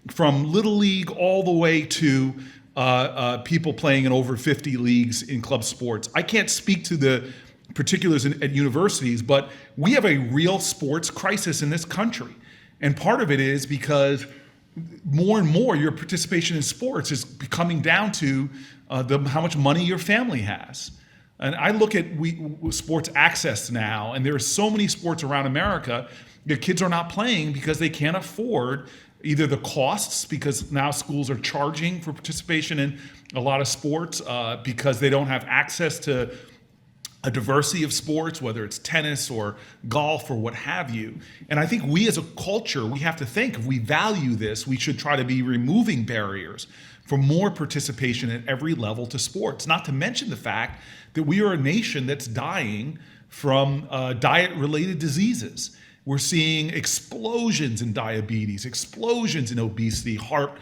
from Little League all the way to people playing in over 50 leagues in club sports. I can't speak to the particulars at universities, but we have a real sports crisis in this country. And part of it is because more and more your participation in sports is coming down to how much money your family has. And I look at sports access now, and there are so many sports around America that kids are not playing because they can't afford either the costs, because now schools are charging for participation in a lot of sports because they don't have access to a diversity of sports, whether it's tennis or golf or what have you. And I think we as a culture, we have to think, if we value this, we should try to be removing barriers for more participation at every level to sports, not to mention the fact that we are a nation that's dying from diet-related diseases. We're seeing explosions in diabetes, explosions in obesity, heart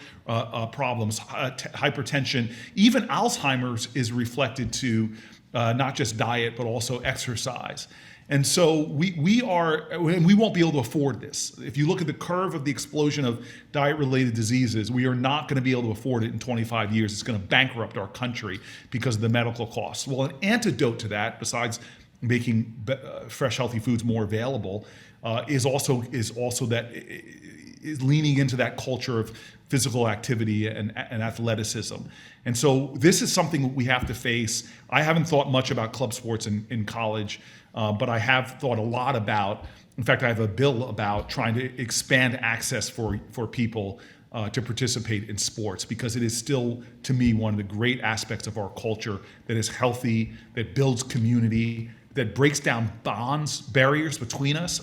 problems, hypertension. Even Alzheimer's is reflected to not just diet, but also exercise. And so we won't be able to afford this. If you look at the curve of the explosion of diet-related diseases, we are not going to be able to afford it in 25 years. It's going to bankrupt our country because of the medical costs. Well, an antidote to that, besides making fresh, healthy foods more available, is leaning into that culture of physical activity and athleticism. And so this is something we have to face. I haven't thought much about club sports in college, but I have thought a lot about, in fact, I have a bill about trying to expand access for people to participate in sports, because it is still, to me, one of the great aspects of our culture that is healthy, that builds community, that breaks down barriers between us.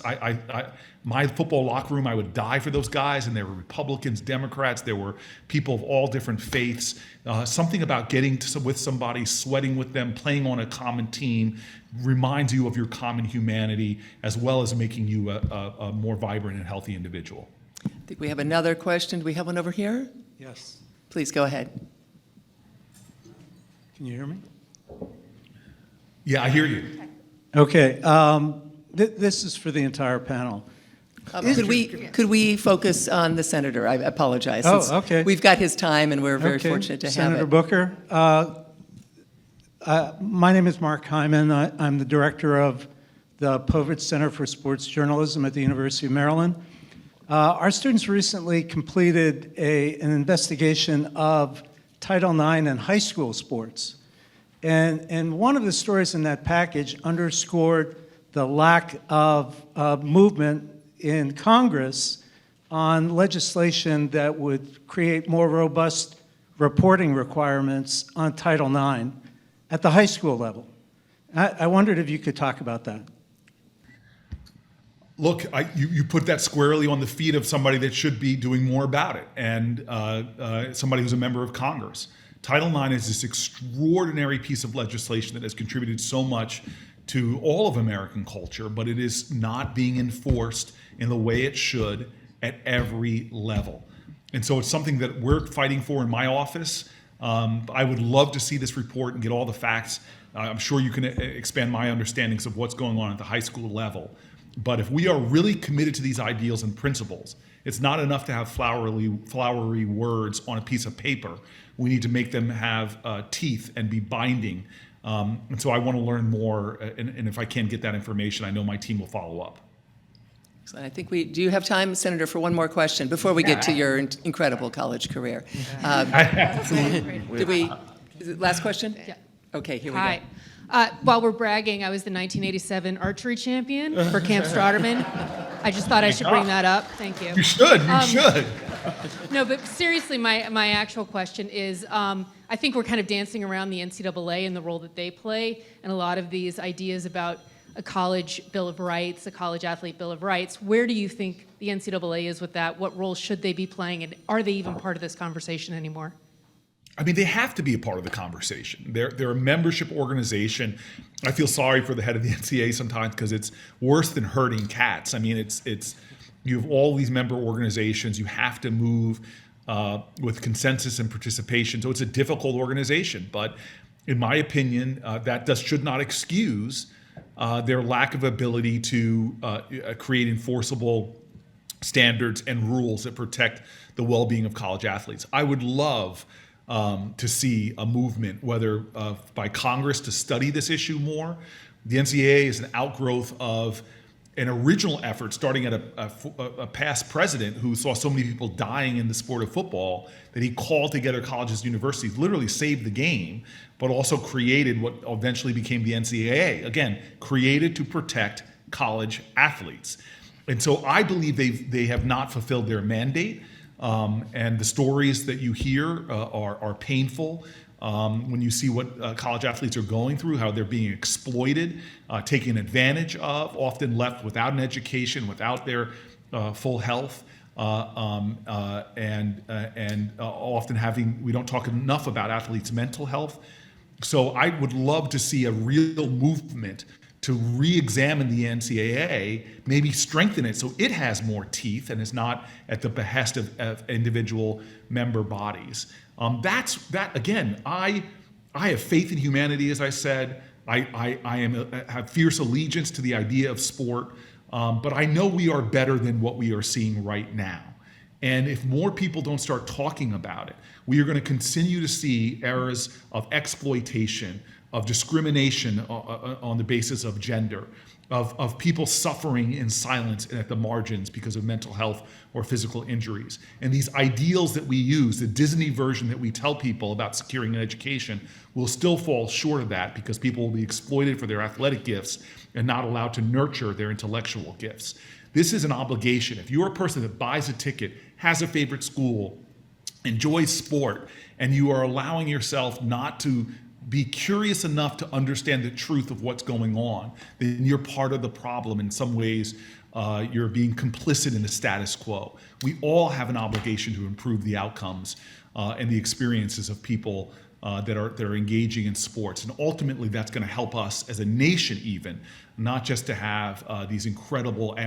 My football locker room, I would die for those guys, and there were Republicans, Democrats, there were people of all different faiths. Something about getting with somebody, sweating with them, playing on a common team reminds you of your common humanity, as well as making you a more vibrant and healthy individual. I think we have another question. Do we have one over here? Yes. Please go ahead. Can you hear me? Yeah, I hear you. Okay. This is for the entire panel. Could we focus on the senator? I apologize. Oh, since okay. We've got his time, and we're very Okay. fortunate to have Senator it. Booker, my name is Mark Hyman. I'm the director of the Povich Center for Sports Journalism at the University of Maryland. Our students recently completed an investigation of Title IX and high school sports. And one of the stories in that package underscored the lack of movement in Congress on legislation that would create more robust reporting requirements on Title IX at the high school level. I wondered if you could talk about that. Look, you put that squarely on the feet of somebody that should be doing more about it, and somebody who's a member of Congress. Title IX is this extraordinary piece of legislation that has contributed so much to all of American culture, but it is not being enforced in the way it should at every level. And so it's something that we're fighting for in my office. I would love to see this report and get all the facts. I'm sure you can expand my understandings of what's going on at the high school level. But if we are really committed to these ideals and principles, it's not enough to have flowery words on a piece of paper. We need to make them have teeth and be binding. And so I want to learn more, and if I can get that information, I know my team will follow up. Excellent. I think do you have time, Senator, for one more question before we get to your incredible college career? Is it last question? Yeah. Okay, here we go. Hi. While we're bragging, I was the 1987 archery champion for Camp Stratterman. I just thought I should bring that up. Thank you. You should. You should. No, but seriously, my actual question is, I think we're kind of dancing around the NCAA and the role that they play, and a lot of these ideas about a college Bill of Rights, a college athlete Bill of Rights. Where do you think the NCAA is with that? What role should they be playing, and are they even part of this conversation anymore? I mean, they have to be a part of the conversation. They're a membership organization. I feel sorry for the head of the NCAA sometimes, because it's worse than herding cats. I mean, it's you have all these member organizations. You have to move with consensus and participation. So it's a difficult organization. But in my opinion, that should not excuse their lack of ability to create enforceable standards and rules that protect the well-being of college athletes. I would love to see a movement, whether by Congress, to study this issue more. The NCAA is an outgrowth of an original effort starting at a past president who saw so many people dying in the sport of football that he called together colleges and universities, literally saved the game, but also created what eventually became the NCAA. Again, created to protect college athletes. And so I believe they have not fulfilled their mandate. And the stories that you hear are painful when you see what college athletes are going through, how they're being exploited, taken advantage of, often left without an education, without their full health, and often we don't talk enough about athletes' mental health. So I would love to see a real movement to re-examine the NCAA, maybe strengthen it so it has more teeth and is not at the behest of individual member bodies. Again, I have faith in humanity, as I said. have fierce allegiance to the idea of sport, but I know we are better than what we are seeing right now. And if more people don't start talking about it, we are going to continue to see eras of exploitation, of discrimination on the basis of gender, of people suffering in silence and at the margins because of mental health or physical injuries. And these ideals that we use, the Disney version that we tell people about securing an education, will still fall short of that because people will be exploited for their athletic gifts and not allowed to nurture their intellectual gifts. This is an obligation. If you're a person that buys a ticket, has a favorite school, enjoys sport, and you are allowing yourself not to be curious enough to understand the truth of what's going on, then you're part of the problem. In some ways, you're being complicit in the status quo. We all have an obligation to improve the outcomes and the experiences of people that are engaging in sports. And ultimately, that's going to help us as a nation even, not just to have these incredible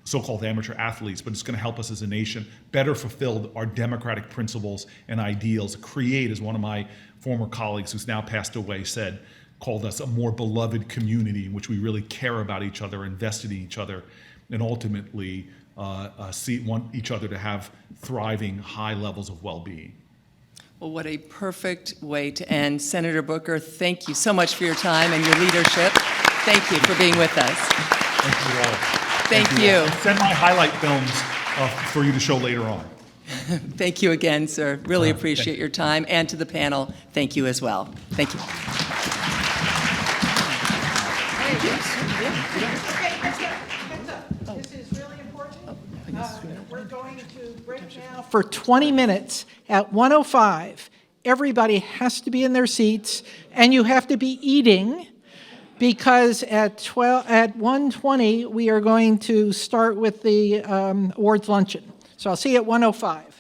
so-called amateur athletes, but it's going to help us as a nation better fulfill our democratic principles and ideals, create, as one of my former colleagues who's now passed away called us a more beloved community in which we really care about each other, invested in each other, and ultimately want each other to have thriving high levels of well-being. Well, what a perfect way to end. Senator Booker, thank you so much for your time and your leadership. Thank you for being with us. Thank you all. Thank you. Send my highlight films for you to show later on. Thank you again, sir. Really appreciate your time. And to the panel, thank you as well. Thank you. This is really important. We're going to break now for 20 minutes at 1:05. Everybody has to be in their seats, and you have to be eating, because at 1:20 we are going to start with the awards luncheon. So I'll see you at 1:05.